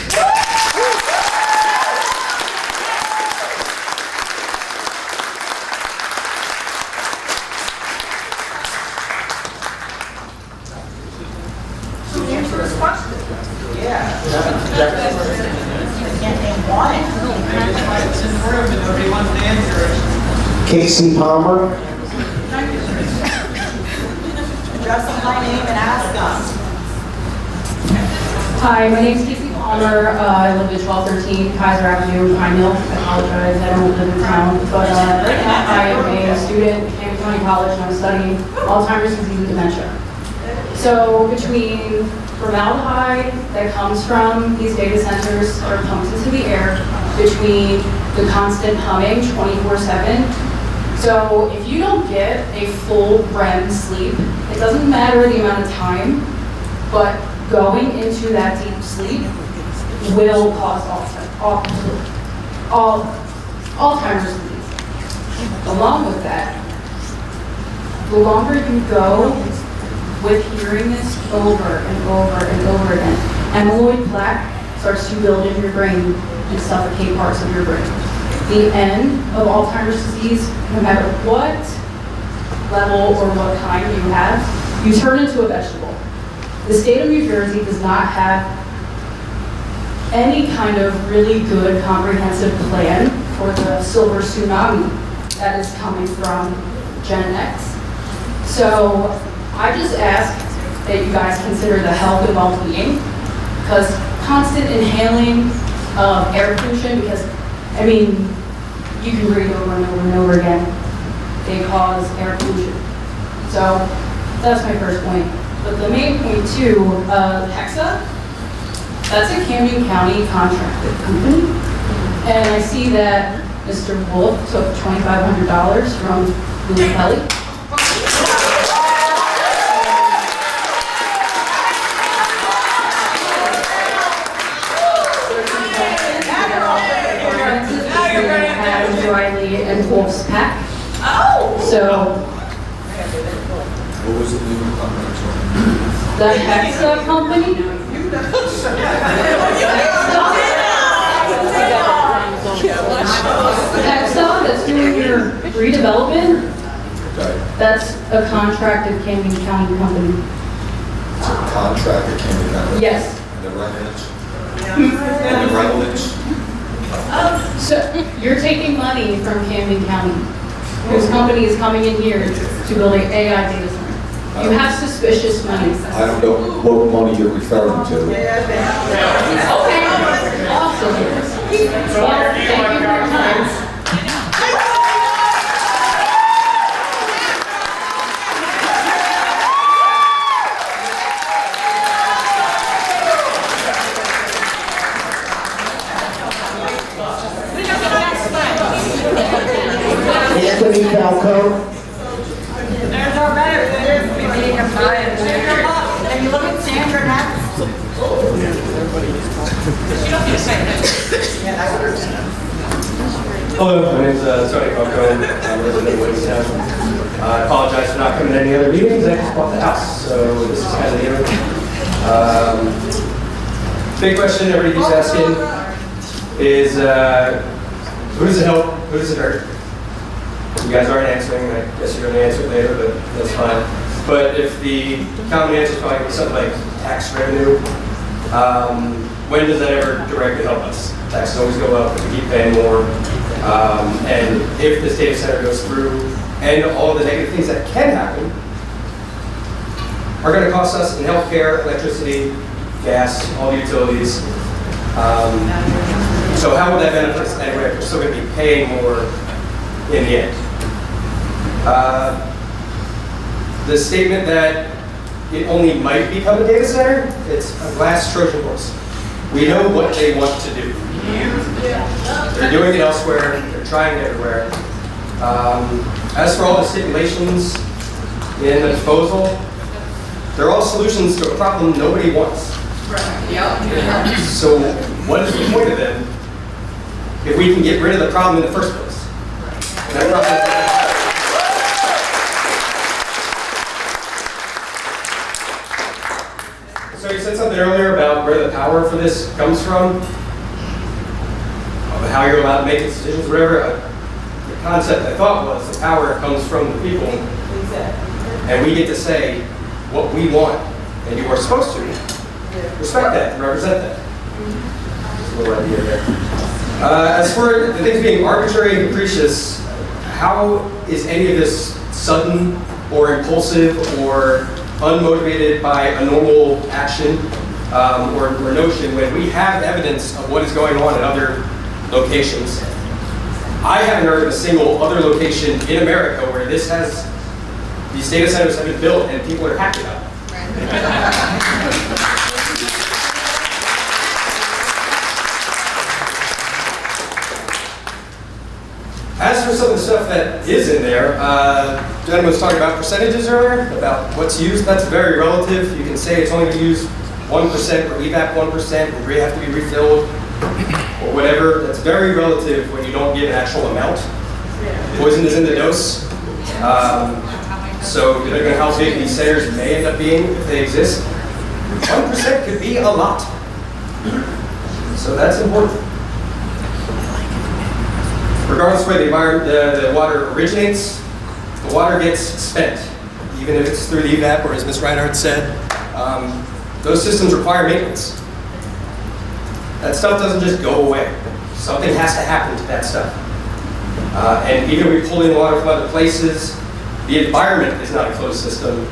Casey Palmer. Just my name and ask us. Hi, my name is Casey Palmer. I live at 1213 Kaiser Avenue, Pine Hill. I apologize, I don't live in town. But right now I am a student at Camden County College and I'm studying Alzheimer's disease and dementia. So between formaldehyde that comes from these data centers or comes into the air, between the constant humming 24/7. So if you don't get a full REM sleep, it doesn't matter the amount of time, but going into that deep sleep will cause Alzheimer's disease. Along with that, the longer you go with hearing this over and over and over again, amyloid plaque starts to build in your brain and suffocate parts of your brain. The end of Alzheimer's disease, no matter what level or what kind you have, you turn into a vegetable. The state of New Jersey does not have any kind of really good comprehensive plan for the silver tsunami that is coming from Gen X. So I just ask that you guys consider the health and well-being, because constant inhaling of air pollution, because, I mean, you can read over and over and over again, they cause air pollution. So that's my first point. But the main point too, Hexa, that's a Camden County contracted company. And I see that Mr. Wolf took $2,500 from Louis Kelly. Riley and Wolf's Pack. Oh! So, What was the name of the company? the Hexa company? Hexa, that's doing your redevelopment. That's a contracted Camden County company. It's a contract that came together. Yes. And the rent and the rental is. So, you're taking money from Camden County. whose company is coming in here to build an AI data center. You have suspicious money. I don't know what money you're referring to. Okay, awesome. Well, thank you for your time. Anthony Falco. There's our better. There's being a bias. And you look at Sandra next. Hello, my name is Tony Falco. I'm a resident of Williamstown. I apologize for not coming to any other meetings. I just bought the house, so this is kind of the big question everybody keeps asking is who does it help? Who does it hurt? You guys aren't answering. I guess you're going to answer it later, but that's fine. But if the common answer is probably something like tax revenue, when does that ever directly help us? Taxes always go up, we keep paying more. And if this data center goes through, and all the negative things that can happen are going to cost us in healthcare, electricity, gas, all the utilities. So how would that benefit us anyway if we're still going to be paying more in the end? The statement that it only might become a data center, it's a glass Trojan horse. We know what they want to do. They're doing it elsewhere, they're trying it everywhere. As for all the stipulations in the proposal, they're all solutions to a problem nobody wants. So what is the point of them if we can get rid of the problem in the first place? And that problem So you said something earlier about where the power for this comes from, how you're allowed to make decisions, whatever. The concept I thought was the power comes from the people, and we get to say what we want, and you are supposed to respect that and represent that. There's a little idea there. As for the things being arbitrary and capricious, how is any of this sudden or impulsive or unmotivated by a normal action or notion when we have evidence of what is going on in other locations? I haven't heard of a single other location in America where these data centers have been built and people are happy about it. As for some of the stuff that is in there, gentleman was talking about percentages earlier, about what's used. That's very relative. You can say it's only going to use 1% or evap 1%, or you have to be refilled, or whatever. That's very relative when you don't give an actual amount. Poison is in the dose. So depending on how big these centers may end up being, if they exist, 1% could be a lot. So that's important. Regardless of where the water originates, the water gets spent, even if it's through the evap, or as Ms. Reinhardt said, those systems require maintenance. That stuff doesn't just go away. Something has to happen to that stuff. And even if we pull in water from other places, the environment is not a closed system.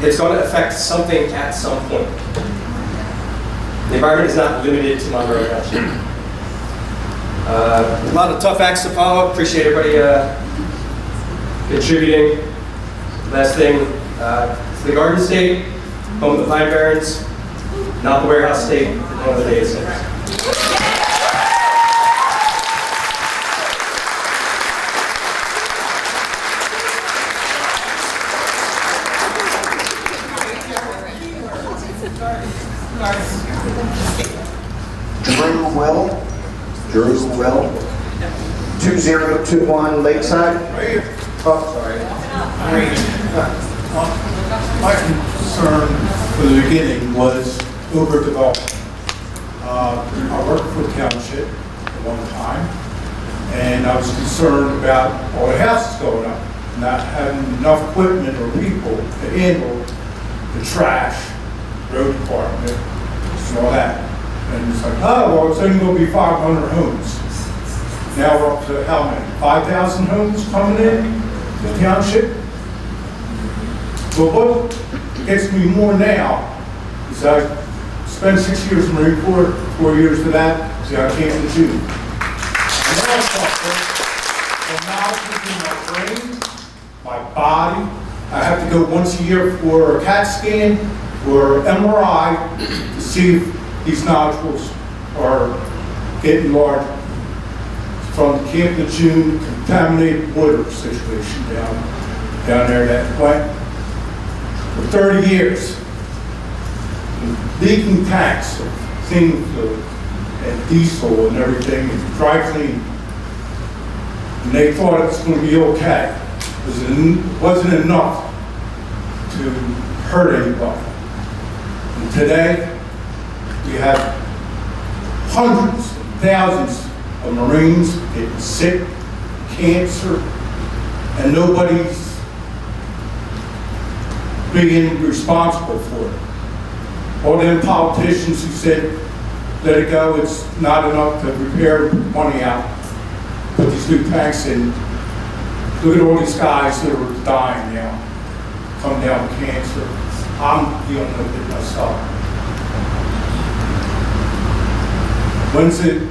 It's going to affect something at some point. The environment is not limited to Monroe Township. A lot of tough acts to follow. Appreciate everybody contributing. Last thing, it's the Garden State, home of the Pine Barrens, not the Warehouse State, home of the data centers. Drew Will, 2021 Lakeside. Oh, sorry. My concern from the beginning was overdevelopment. I worked for the township at one time, and I was concerned about all the houses going up, not having enough equipment or people to handle the trash, road department, and all that. And it's like, oh, well, it's only going to be 500 homes. Now we're up to how many? 5,000 homes coming in the township? But what gets me more now is I spent 6 years in the Marine Corps, 4 years to that, see I came to June. And I suffer from knowledge in my brain, my body. I have to go once a year for a CAT scan or MRI to see if these nodules are getting larger. From the Camp of June contaminated water situation down there that went for 30 years. Leaking tanks of cleaning fluid and diesel and everything, and dry clean. And they thought it was going to be okay. It wasn't enough to hurt anybody. And today, we have hundreds, thousands of Marines getting sick, cancer, and nobody's being responsible for it. All them politicians who said, let it go, it's not enough to repair, put money out, put these new tanks in. Look at all these guys that are dying now, coming down with cancer. I'm dealing with it myself. When's it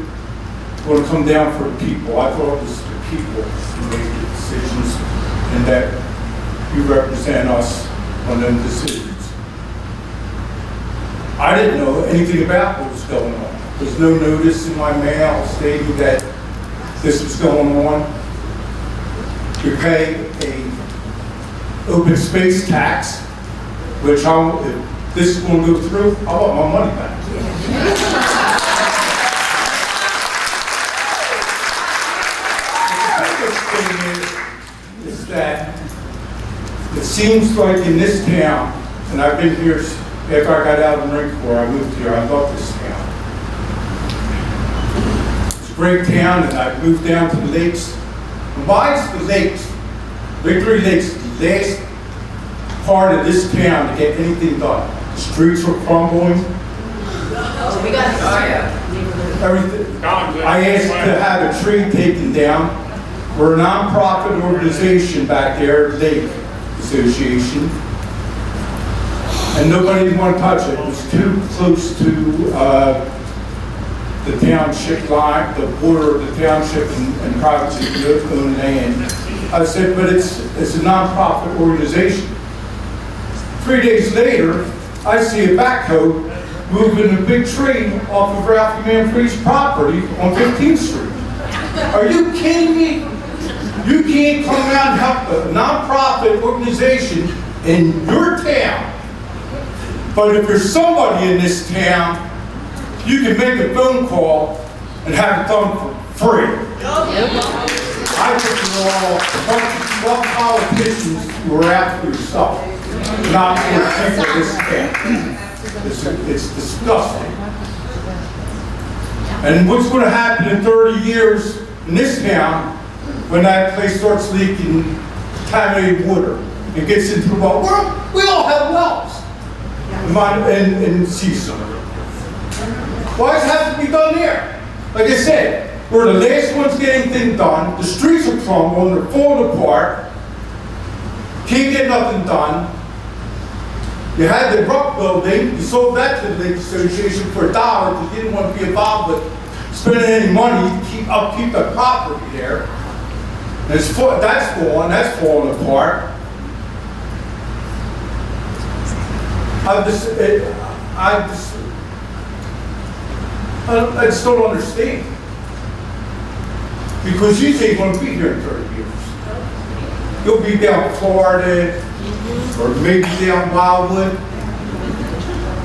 going to come down for the people? I thought it was the people who made the decisions and that you represent us on them decisions. I didn't know anything about what was going on. There's no notice in my mail stating that this was going on. We pay a open space tax, which if this is going to go through, I want my money back. Is that it seems like in this town, and I've been here after I got out of the Marine Corps, I moved here, I love this town. It's a great town, and I moved down to the lakes. And why is the lakes, Victory Lakes, the last part of this town to get anything done? The streets were crumbling. We got Everything. I asked to have a tree taken down. We're a non-profit organization back there, Lake Association, and nobody didn't want to touch it. It was too close to the township line, the border of the township and privately owned land. I said, but it's a non-profit organization. 3 days later, I see a backhoe moving a big tree off of Ralphie Manfree's property on 15th Street. Are you kidding me? You can't come out and help a non-profit organization in your town. But if there's somebody in this town, you can make a phone call and have it done for free. I think you're all politicians who are out for yourself, not for the people of this town. It's disgusting. And what's going to happen in 30 years in this town when that place starts leaking contaminated water and gets into the well? We all have wells in Cecil. Why does it have to be done there? Like I said, we're the last ones getting things done. The streets are crumbling, they're falling apart. Can't get nothing done. You had the Ruck building, you sold that to the Lake Association for $1 because you didn't want to be involved with spending any money to keep that property there. And that's falling apart. I just don't understand. Because you say you're going to be here in 30 years. You'll be down in Florida, or maybe down Wildwood.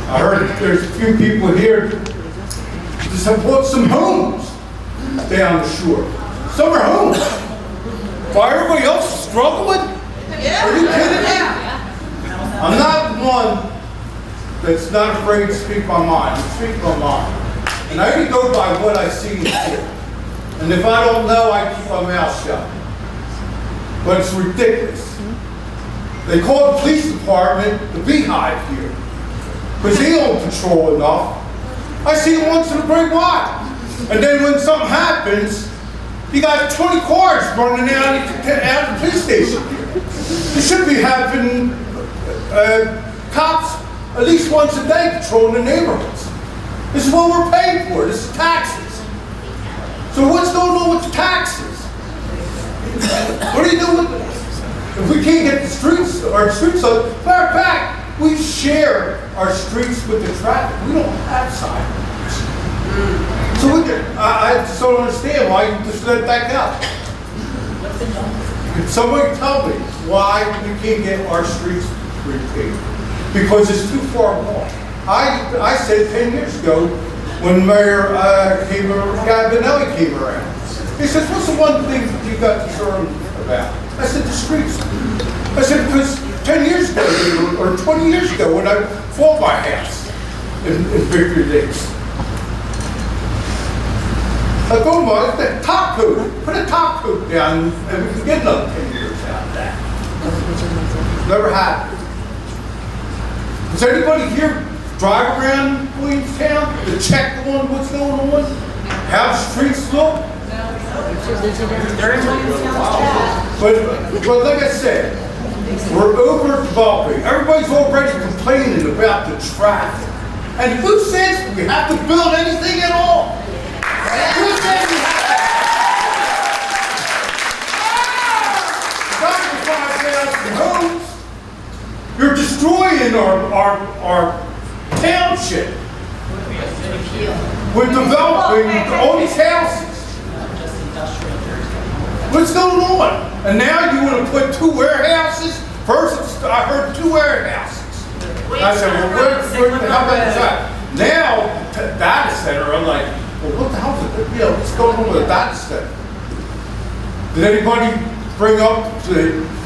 I heard there's a few people here just have bought some homes down the shore. Some are homes. While everybody else is struggling? Are you kidding me? I'm not one that's not afraid to speak my mind. I speak my mind. And I can go by what I see and hear. And if I don't know, I keep my mouth shut. But it's ridiculous. They call the police department the beehive here. Because they don't patrol enough. I see them once in a great while. And then when something happens, You got 20 cars running out of the police station here. You should be having cops at least once a day patrolling the neighborhoods. This is what we're paying for. This is taxes. So what's going on with the taxes? What are you doing with this? If we can't get our streets up, matter of fact, we share our streets with the traffic. We don't have sidewalks. So I just don't understand why you just let that go. Can somebody tell me why we can't get our streets repaved? Because it's too far along. I said 10 years ago when Mayor Gabinelli came around. He says, what's the one thing that you got concerned about? I said, the streets. I said, because 10 years ago, or 20 years ago, when I bought my house in Victory Lakes, I told him, the top coat, put a top coat down, and we can get another 10 years out of that. Never happened. Does anybody here drive around Williamstown to check on what's going on? How the streets look? But like I said, we're overdeveloping. Everybody's already complaining about the traffic. And who says we have to build anything at all? Who says we have to? 5,000 homes. You're destroying our township with developing all these houses. What's going on? And now you want to put 2 warehouses? First, I heard 2 warehouses. I said, well, how about that? Now, data center, I'm like, well, what the hell is it? What's going on with a data center? Did anybody bring up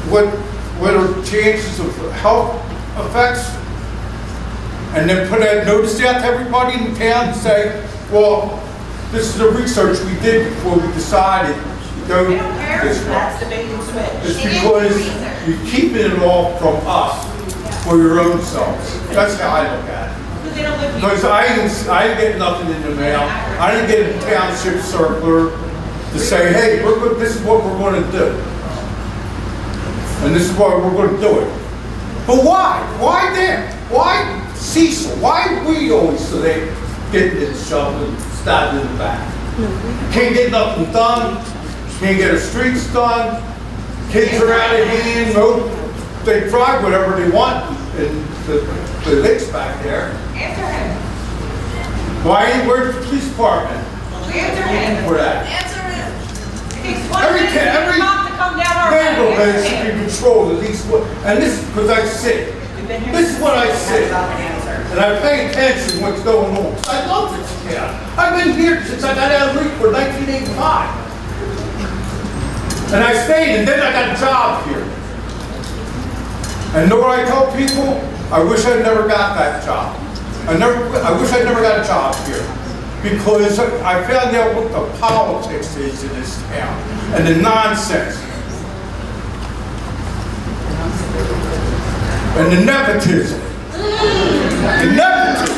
what are chances of health effects? And then put a notice out to everybody in the town and say, well, this is the research we did before we decided to go this way. It's because you're keeping it all from us for your own selves. That's how I look at it. Because I didn't get nothing in the mail. I didn't get a township circular to say, hey, this is what we're going to do. And this is why we're going to do it. But why? Why them? Why Cecil? Why we always so they getting it shoved and stabbed in the back? Can't get nothing done. Can't get the streets done. Kids are out of hand. No, they drive whatever they want in the lakes back there. Answer him. Where's the police department? Answer him. For that. Answer him. It takes one Every cop to come down our vandal road. has to be controlled at least. And this is because I sit. This is what I sit. And I pay attention to what's going on. I love this town. I've been here since I got out of Greenport, 1985. And I stayed, and then I got a job here. And know what I tell people? I wish I never got that job. I wish I never got a job here. Because I found out what the politics is in this town. And the nonsense. And the nepotism. The nepotism.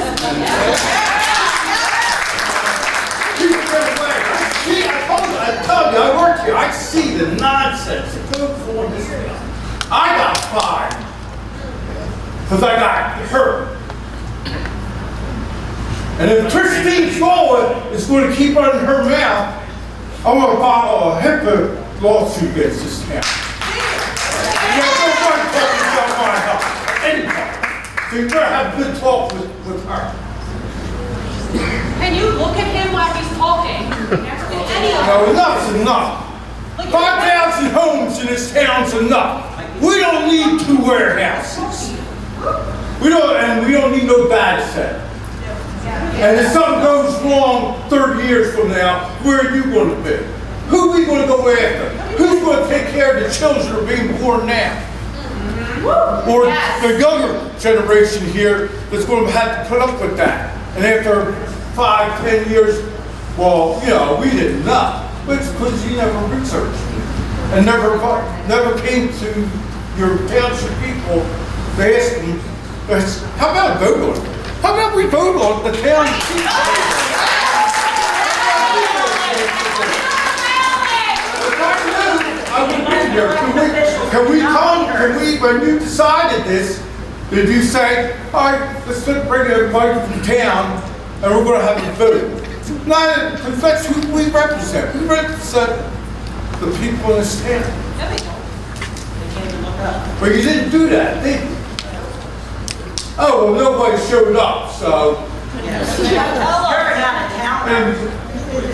I tell you, I work here. I see the nonsense that goes on in this town. I got fired because I got hurt. And if Christine Smollett is going to keep on her mouth, I'm going to file a HIPAA lawsuit against this town. So you better have a good talk with her. Can you look at him while he's talking? No, enough's enough. 5,000 homes in this town's enough. We don't need 2 warehouses. We don't need no data center. And if something goes wrong 30 years from now, where are you going to be? Who are we going to go after? Who's going to take care of the children that are being born now? Or the younger generation here that's going to have to put up with that. And after 5, 10 years, well, we didn't know. But it's because you never researched it. And never came to your township people to ask them, how about a vote on it? How about we vote on the town? question here. Can we when you decided this, did you say, all right, let's bring everybody from town and we're going to have a vote? No, because that's who we represent. We represent the people in this town. But you didn't do that, did you? Oh, well, nobody showed up, so. And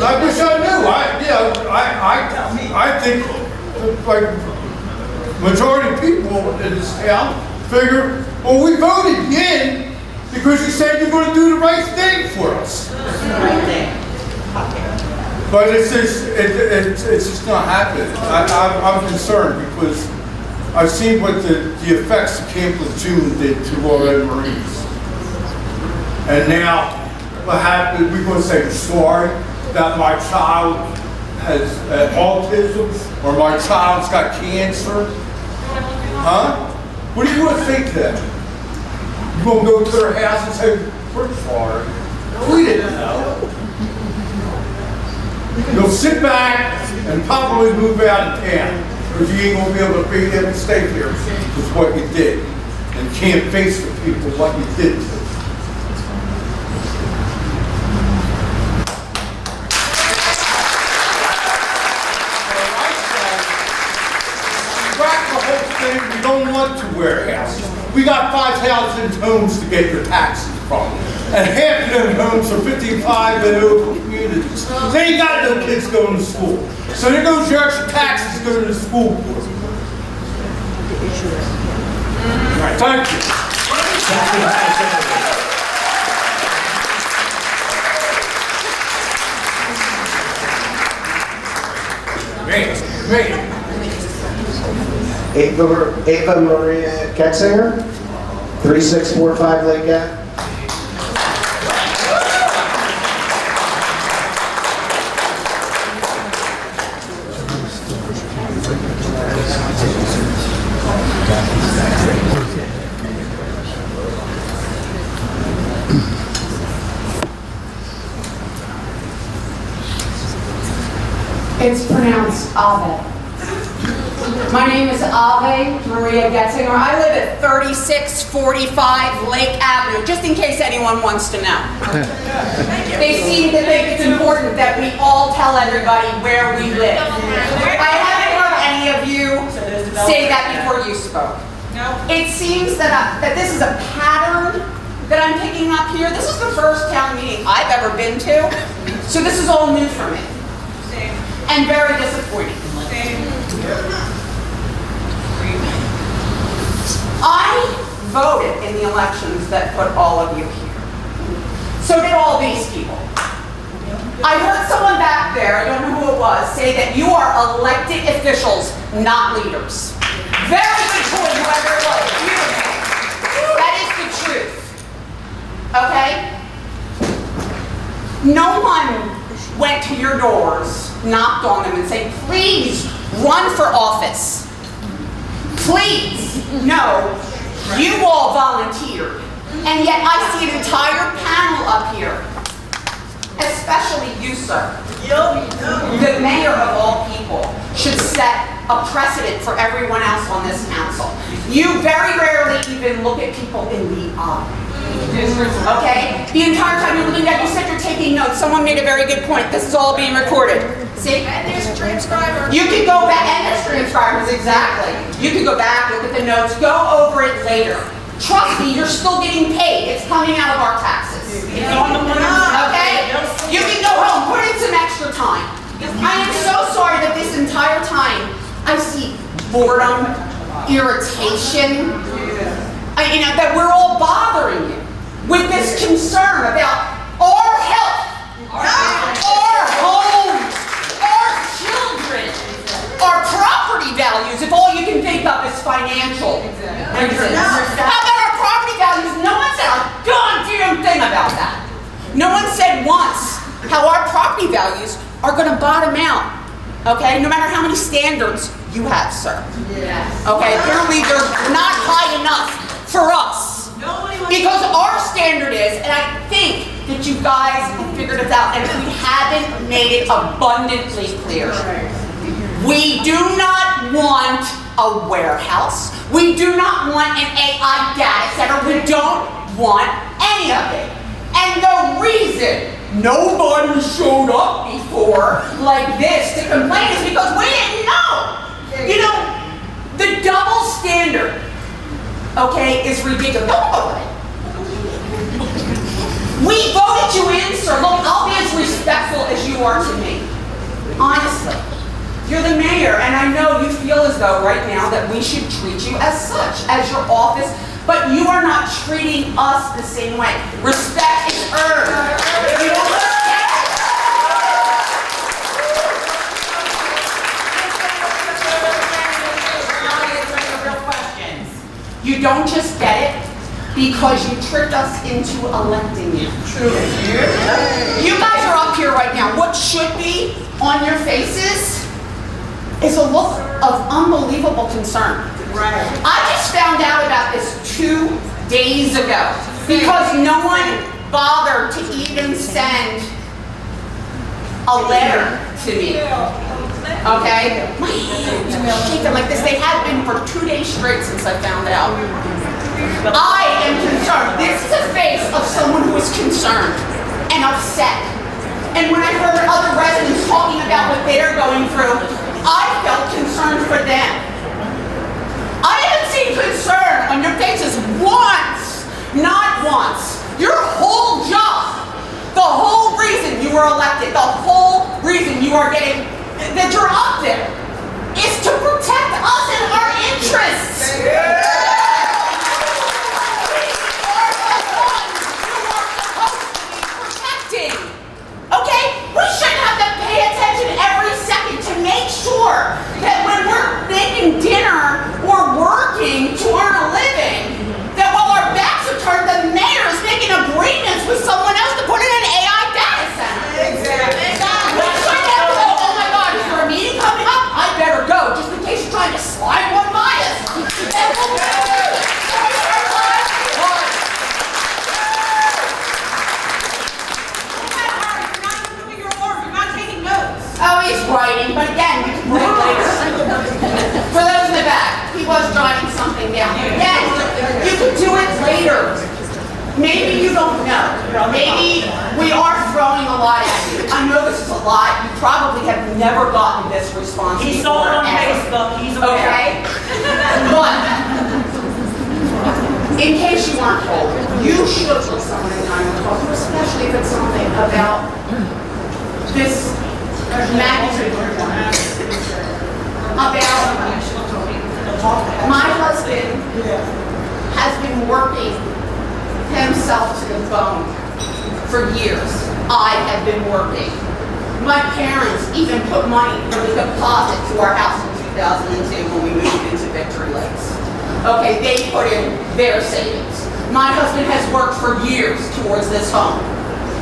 I wish I knew. I think, like, majority of people in this town figure, well, we voted you in because you said you're going to do the right thing for us. But it's just not happening. I'm concerned because I've seen what the effects of Camp Lejeune did to our own Marines. And now, what happened, we're going to say sorry that my child has autism or my child's got cancer. Huh? What are you going to say to them? You going to go to their house and say, we're sorry. We didn't know. You'll sit back and probably move out of town because you ain't going to be able to be able to stay here with what you did and can't face the people what you did to them. We don't want to wear houses. We got 5,000 homes to get your taxes from. And half of them homes are 55 and over communities. They ain't got no kids going to school. So there goes your extra taxes going to the school board. Thank you. Man. Ava Maria Ketzinger, 3645 Lake Ave. It's pronounced Ave. My name is Ave Maria Getzinger. I live at 3645 Lake Avenue, just in case anyone wants to know. They seem to think it's important that we all tell everybody where we live. I haven't heard any of you say that before you spoke. It seems that this is a pattern that I'm picking up here. This is the first town meeting I've ever been to, so this is all new for me. And very disappointing. I voted in the elections that put all of you here. So did all these people. I heard someone back there, I don't know who it was, say that you are elected officials, not leaders. Very good choice, whoever it was. Beautiful. That is the truth. Okay? No one went to your doors, knocked on them and said, please run for office. Please. No, you all volunteered. And yet I see an entire panel up here, especially you, sir. The mayor of all people should set a precedent for everyone else on this council. You very rarely even look at people in the eye. Okay? The entire time you're looking at, you said you're taking notes. Someone made a very good point. This is all being recorded. See? And there's transcribers. You can go back, and there's transcribers, exactly. You can go back, look at the notes, go over it later. Trust me, you're still getting paid. It's coming out of our taxes. Okay? You can go home, put in some extra time. I am so sorry that this entire time I see boredom, irritation, that we're all bothering you with this concern about our health, our homes, our children, our property values, if all you can think of is financial reasons. How about our property values? No one said a goddamn thing about that. No one said once how our property values are going to bottom out, okay? No matter how many standards you have, sir. Yes. Okay, apparently they're not high enough for us. Because our standard is, and I think that you guys have figured it out, and we haven't made it abundantly clear. We do not want a warehouse. We do not want an AI data center. We don't want any of it. And the reason nobody showed up before like this to complain is because we didn't know. You know, the double standard, okay, is ridiculous. We voted you in, sir. Look, I'll be as respectful as you are to me. Honestly. You're the mayor, and I know you feel as though right now that we should treat you as such, as your office, but you are not treating us the same way. Respect is earned. You don't respect it. Real questions. You don't just get it because you tricked us into electing you. You guys are up here right now. What should be on your faces is a look of unbelievable concern. I just found out about this 2 days ago because no one bothered to even send a letter to me. Okay? My hands are shaking like this. They have been for 2 days straight since I found out. I am concerned. This is a face of someone who is concerned and upset. And when I heard other residents talking about what they're going through, I felt concerned for them. I haven't seen concern on your faces once, not once. Your whole job, the whole reason you were elected, the whole reason you are getting, that you're up there, is to protect us and our interests. We are the ones you are supposed to be protecting. Okay? We shouldn't have to pay attention every second to make sure that when we're making dinner or working to earn a living, that while our backs are turned, the mayor is making agreements with someone else to put in an AI data center. Exactly. We shouldn't have to go, oh my God, is there a meeting coming up? I better go, just in case you're trying to slide one by us. Oh, he's writing, but again, we can break later. For those in the back, he was jotting something down. Again, you can do it later. Maybe you don't know. Maybe we are throwing a lot at you. I know this is a lot. You probably have never gotten this response before. He saw it on Facebook. He's aware. Okay? But, in case you weren't told, you should look someone in the eye and talk to, especially if it's something about this magnitude about my husband has been working himself to the bone for years. I have been working. My parents even put money in the deposit to our house in 2002 when we moved into Victory Lakes. Okay, they put in their savings. My husband has worked for years towards this home.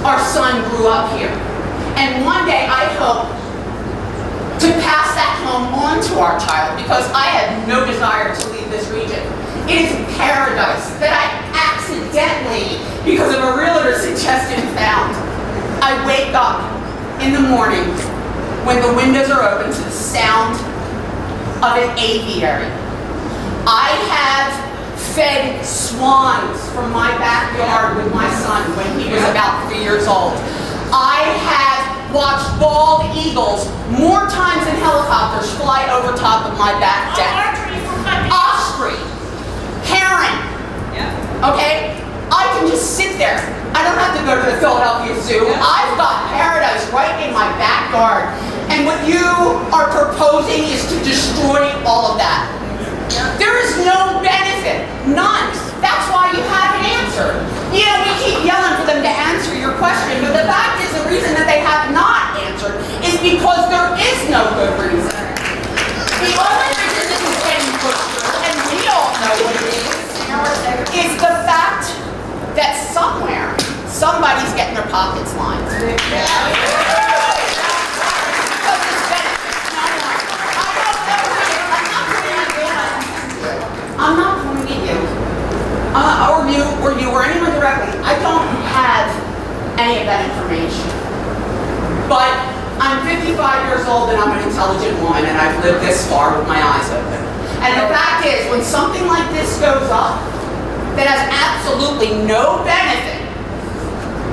Our son grew up here. And one day I hope to pass that home on to our child because I have no desire to leave this region. It is paradise that I accidentally, because of a realtor suggestion, found. I wake up in the morning when the windows are open to the sound of an aviary. I have fed swans from my backyard with my son when he was about 3 years old. I have watched bald eagles more times than helicopters fly over top of my back deck. Osprey, heron, okay? I can just sit there. I don't have to go to the Philadelphia Zoo. I've got paradise right in my backyard. And what you are proposing is to destroy all of that. There is no benefit, none. That's why you haven't answered. You know, we keep yelling for them to answer your question, but the fact is the reason that they have not answered is because there is no good reason. The only reason this is getting pushed through, and we all know what it is the fact that somewhere, somebody's getting their pockets lined. I'm not pointing at you, or anyone directly. I don't have any of that information. But I'm 55 years old and I'm an intelligent woman and I've lived this far with my eyes open. And the fact is, when something like this goes up, that has absolutely no benefit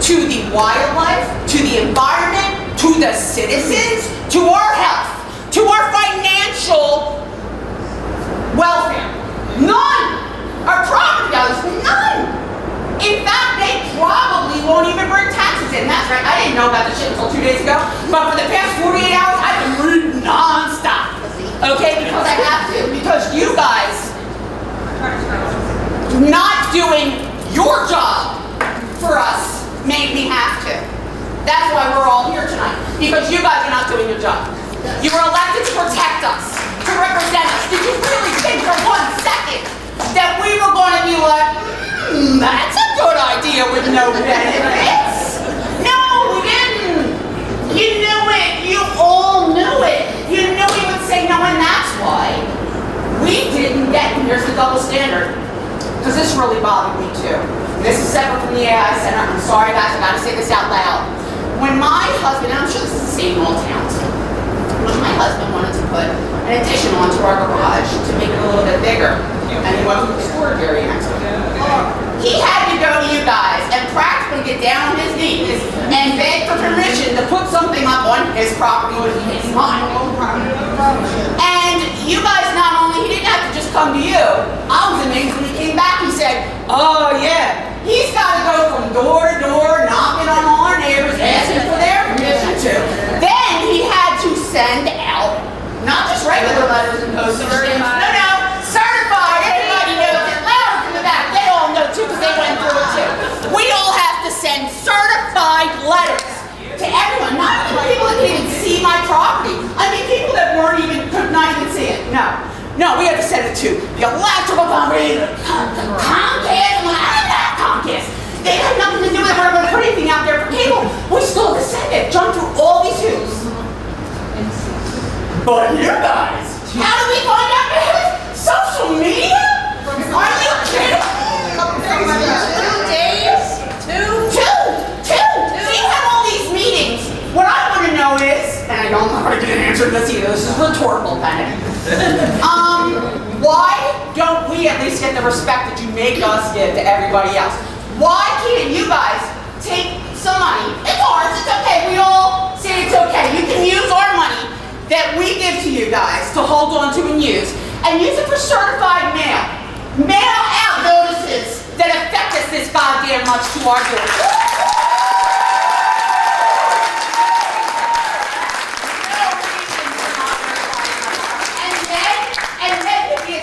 to the wildlife, to the environment, to the citizens, to our health, to our financial welfare. None! Our property values, none! In fact, they probably won't even bring taxes in. That's right, I didn't know about this shit until 2 days ago, but for the past 48 hours, I've been reading non-stop. Okay, because I have to, because you guys not doing your job for us made me have to. That's why we're all here tonight, because you guys are not doing your job. You were elected to protect us, to represent us. Did you really think for 1 second that we were going to be like, that's a good idea with no benefits? No, we didn't. You knew it. You all knew it. You knew we would say no, and that's why we didn't get, and here's the double standard, because this really bothered me too. And this is separate from the AI Center. I'm sorry guys, I gotta say this out loud. When my husband, and I'm sure this is the same in all towns, when my husband wanted to put an addition onto our garage to make it a little bit bigger, and he wasn't the storage area next to it, he had to go to you guys and practically get down on his knees and beg for permission to put something up on his property, which is mine. And you guys not only, he didn't have to just come to you. I was amazed when he came back, he said, oh yeah, he's got to go from door to door, knocking on all our neighbors, asking for their permission too. Then he had to send out, not just regular letters and postage stamps, no, certified, everybody knows it, louder from the back, they all know too, because they went through it too. We all have to send certified letters to everyone, not even people that can even see my property. I mean, people that could not even see it, no, we have to send it to the electrical company, Comcast. I don't have Comcast. They have nothing to do with it. We're going to put anything out there for cable. We still have to send it. Jump through all these hoops. But you guys, how do we find out about it? Social media? Are you kidding? 2 days? Two. So you have all these meetings. What I want to know is, and I don't know how to get an answer to this either. This is rhetorical, Bennett. Why don't we at least get the respect that you make us give to everybody else? Why can't you guys take some money? It's ours, it's okay. We all say it's okay. You can use our money that we give to you guys to hold on to and use it for certified mail. Mail out notices that affect us this goddamn much to our doors.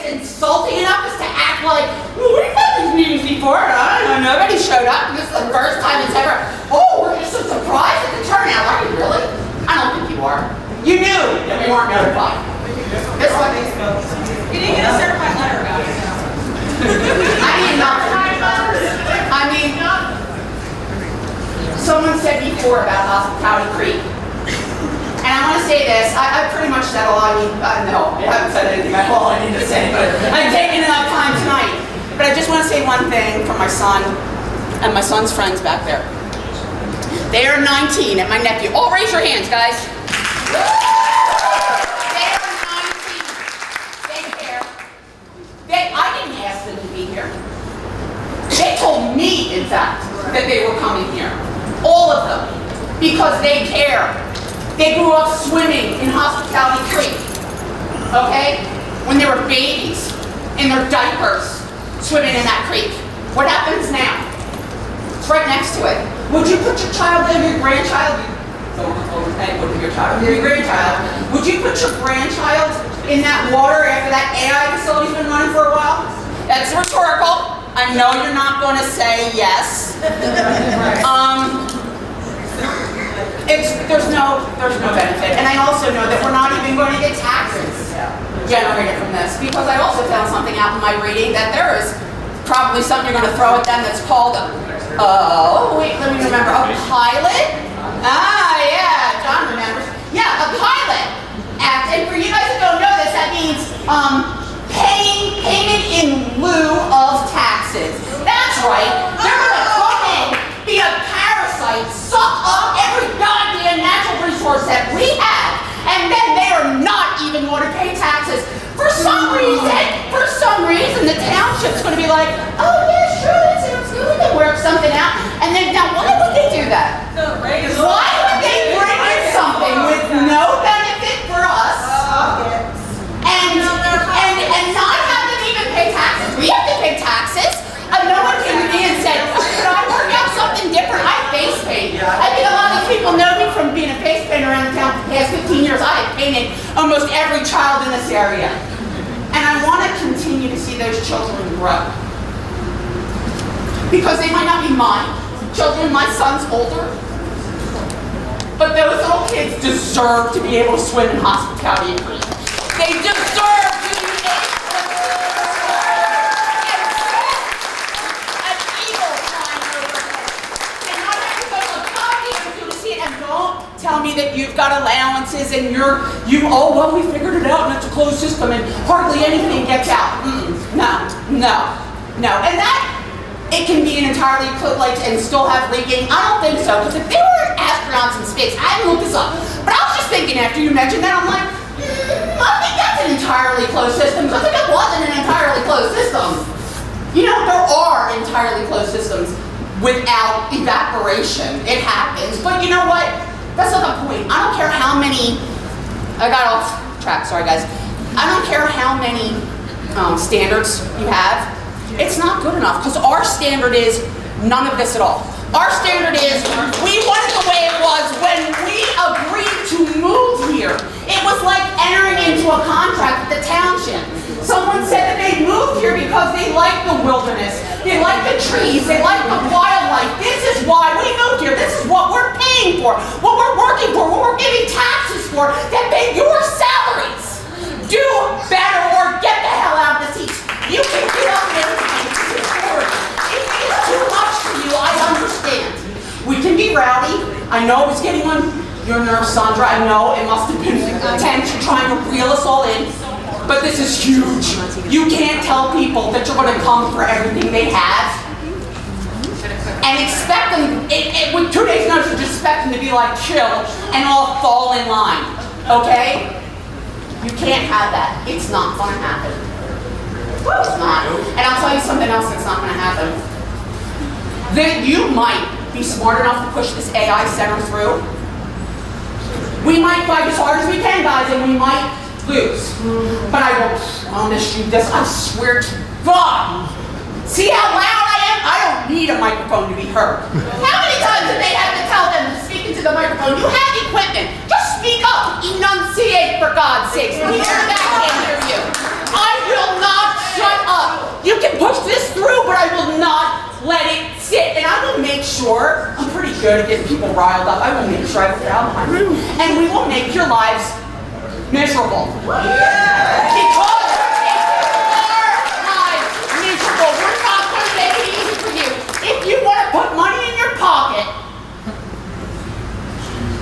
Insulting enough as to act like, well, we've had these meetings before, and I don't know, nobody showed up, and this is the first time it's ever, oh, we're just so surprised at the turnout. Are you really? I don't think you are. You knew that we weren't notified. This one is you didn't get a certified letter about it. I didn't know. I mean, someone said before about Hospitality Creek. And I want to say this, I pretty much said all I need, no, I haven't said anything at all I need to say, but I'm taking enough time tonight. But I just want to say one thing for my son and my son's friends back there. They are 19 and my nephew. Oh, raise your hands, guys. They are 19. They care. I didn't ask them to be here. They told me, in fact, that they were coming here. All of them. Because they care. They grew up swimming in Hospitality Creek, okay? When they were babies, in their diapers, swimming in that creek. What happens now? It's right next to it. Would you put your child there, your grandchild? Hey, would be your child, your grandchild. Would you put your grandchild in that water after that AI facility's been running for a while? That's rhetorical. I know you're not going to say yes. There's no benefit. And I also know that we're not even going to get taxes generated from this, because I also found something out in my reading that there is probably something you're going to throw at them that's called a pilot? Ah, yeah, John remembers. Yeah, a pilot act. And for you guys that don't know this, that means payment in lieu of taxes. That's right. They're going to come in, be a parasite, suck up every goddamn natural resource that we almost every child in this area. And I want to continue to see those children grow. Because they might not be mine. Children, my son's older. But those little kids deserve to be able to swim in hospitality agreement. They deserve to be able to an eagle flying overhead. And not everybody will come here to see it. And don't tell me that you've got allowances and oh, well, we figured it out and it's a closed system and hardly anything gets out. No. And that, it can be an entirely closed and still have leaking. I don't think so, because if they were astronauts in space, I haven't looked this up, but I was just thinking after you mentioned that, I'm like, I think that's an entirely closed system. I think it wasn't an entirely closed system. You know, there are entirely closed systems without evaporation. It happens, but you know what? That's not the point. I don't care how many, I got off track, sorry guys. I don't care how many standards you have. It's not good enough, because our standard is none of this at all. Our standard is, we want it the way it was when we agreed to move here. It was like entering into a contract with the township. Someone said that they moved here because they like the wilderness, they like the trees, they like the wildlife. This is why we moved here. This is what we're paying for, what we're working for, what we're giving taxes for, that pay your salaries. Do better or get the hell out of the seats. You can get up there and support. If it's too much for you, I understand. We can be rowdy. I know it's getting on your nerves, Sandra. I know it must have been intense. You're trying to reel us all in. But this is huge. You can't tell people that you're going to come for everything they have and expect them, with 2 days notice, you just expect them to be like chill and all fall in line. Okay? You can't have that. It's not going to happen. It's not. And I'll tell you something else that's not going to happen. That you might be smart enough to push this AI center through. We might fight as hard as we can, guys, and we might lose. But I will promise you this, I swear to God. See how loud I am? I don't need a microphone to be heard. How many times did they have to tell them to speak into the microphone? You have equipment. Just speak up. Enunciate, for God's sakes. We hear that, can't hear you. I will not shut up. You can push this through, but I will not let it sit. And I will make sure, I'm pretty good at getting people riled up. I will make sure I put it out behind you. And we will make your lives miserable. Because we're making our lives miserable. We're not going to make it easy for you. If you want to put money in your pocket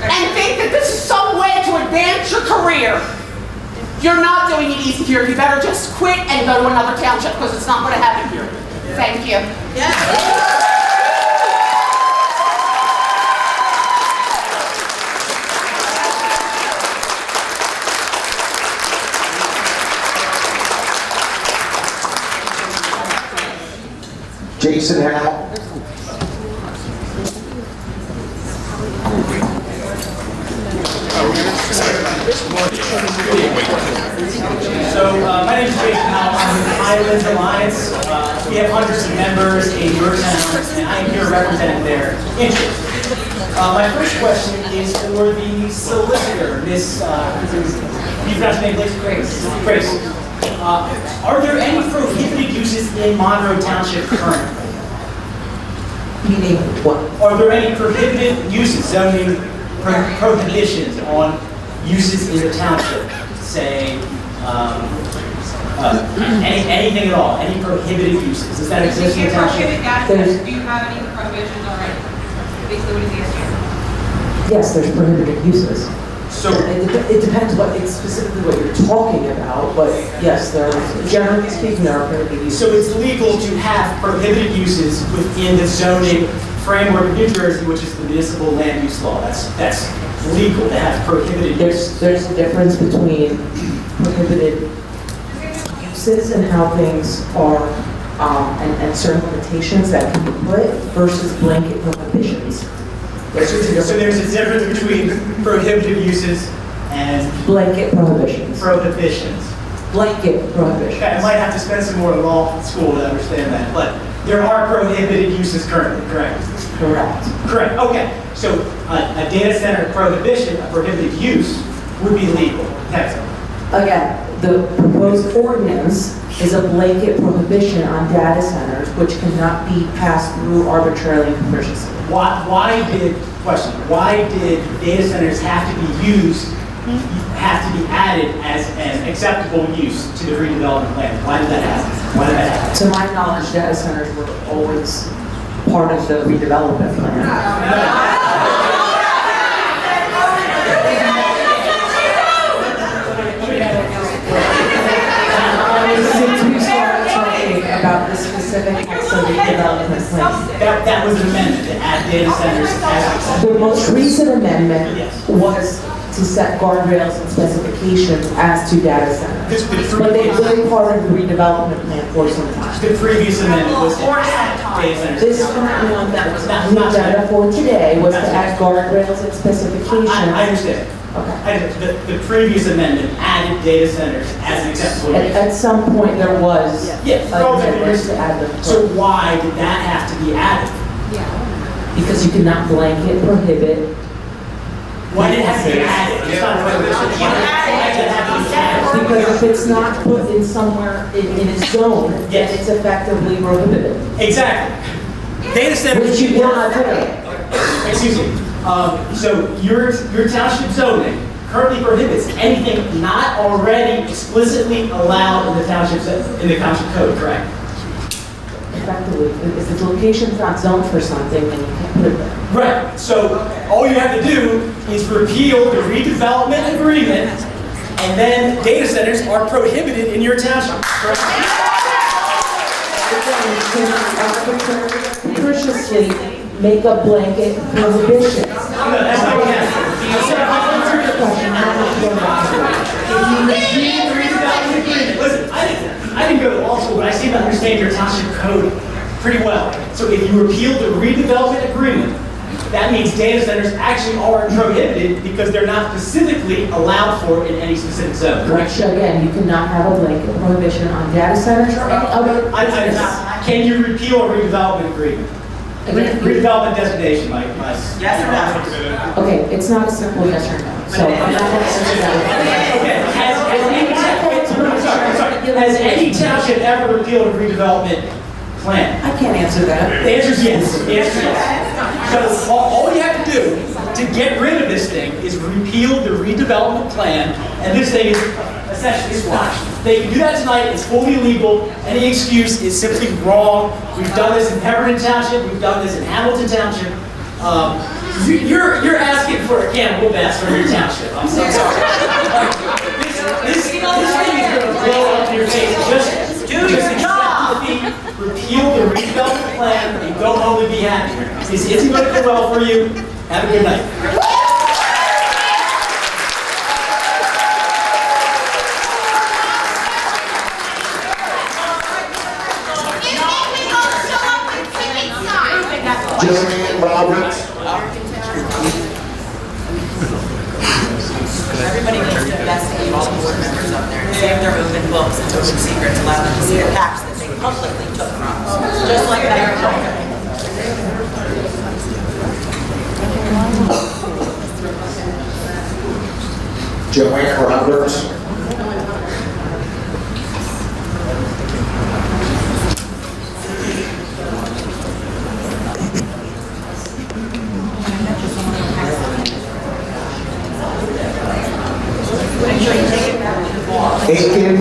and think that this is some way to advance your career, you're not doing it easy here. You better just quit and go to another township, because it's not going to happen here. Thank you. Jason Howe. So, my name is Jason Howe. I'm with the Highlands Alliance. We have hundreds of members in your town, and I am here representing their interests. My first question is for the solicitor, Miss, you pronounce your name, please? Grace. Are there any prohibited uses in Monroe Township currently? Meaning what? Are there any prohibited uses, zoning prohibitions on uses in the township? Say, anything at all, any prohibited uses? Does that exist in the township? Do you have any prohibitions already? Basically, what is the answer? Yes, there's prohibited uses. So it depends specifically what you're talking about, but yes, there are, generally speaking, there are prohibited uses. So it's legal to have prohibited uses within the zoning framework of New Jersey, which is the municipal land use law. That's legal to have prohibited uses. There's a difference between prohibited uses and how things are, and certain limitations that can be put versus blanket prohibitions. So there's a difference between prohibited uses and blanket prohibitions. Blanket prohibitions. I might have to spend some more law school to understand that, but there are prohibited uses currently, correct? Correct. Correct, okay. So a data center prohibition, a prohibited use, would be legal, technically. Again, the proposed ordinance is a blanket prohibition on data centers which cannot be passed through arbitrarily and capriciously. Why did data centers have to be used, have to be added as an acceptable use to the redevelopment plan? Why did that happen? To my knowledge, data centers were always part of the redevelopment plan. Since we started talking about the specific text of the redevelopment plan. That was an amendment to add data centers as The most recent amendment was to set guardrails and specifications as to data centers. But they've been part of the redevelopment plan for some time. The previous amendment was to add data centers. This current one that was done for today was to add guardrails and specifications. I understand. The previous amendment added data centers as an acceptable use. At some point there was Yes. amendments to add them. So why did that have to be added? Because you cannot blanket prohibit. Why did it have to be added? It's not a prohibition. Why did it have to be added? Because if it's not put in somewhere in its zone, then it's effectively prohibited. Exactly. Data centers. Which you cannot do. Excuse me. So your township zoning currently prohibits anything not already explicitly allowed in the township code, correct? Effectively, if the location's not zoned for something, then you can't put it there. Right. So all you have to do is repeal the redevelopment agreement, and then data centers are prohibited in your township. Correct? Capriciously make a blanket prohibition. That's not what happened. Listen, I didn't go to law school, but I seem to understand your township code pretty well. So if you repeal the redevelopment agreement, that means data centers actually aren't prohibited because they're not specifically allowed for in any specific zone. Which again, you cannot have a blanket prohibition on data centers or any other. Can you repeal a redevelopment agreement? Redevelopment designation, Mike. Yes or no? Okay, it's not a simple yes or no. So I'm not going to answer that. Okay, has any township ever repealed a redevelopment plan? I can't answer that. The answer is yes. The answer is yes. So all you have to do to get rid of this thing is repeal the redevelopment plan, and this thing is essentially squashed. They can do that tonight. It's fully legal. Any excuse is simply wrong. We've done this in Pemberton Township. We've done this in Hamilton Township. You're asking for a cannibal bass from your township. I'm so sorry. This thing is going to blow up in your face. Just do your job. Repeal the redevelopment plan and go home and be happy. This isn't going to go well for you. Have a good night. Joanne Roberts. Everybody needs to investigate all the board members up there and save their open books and open secrets, allow them to see the packs that they publicly took from us. Just like that. Joanne Roberts. Aiken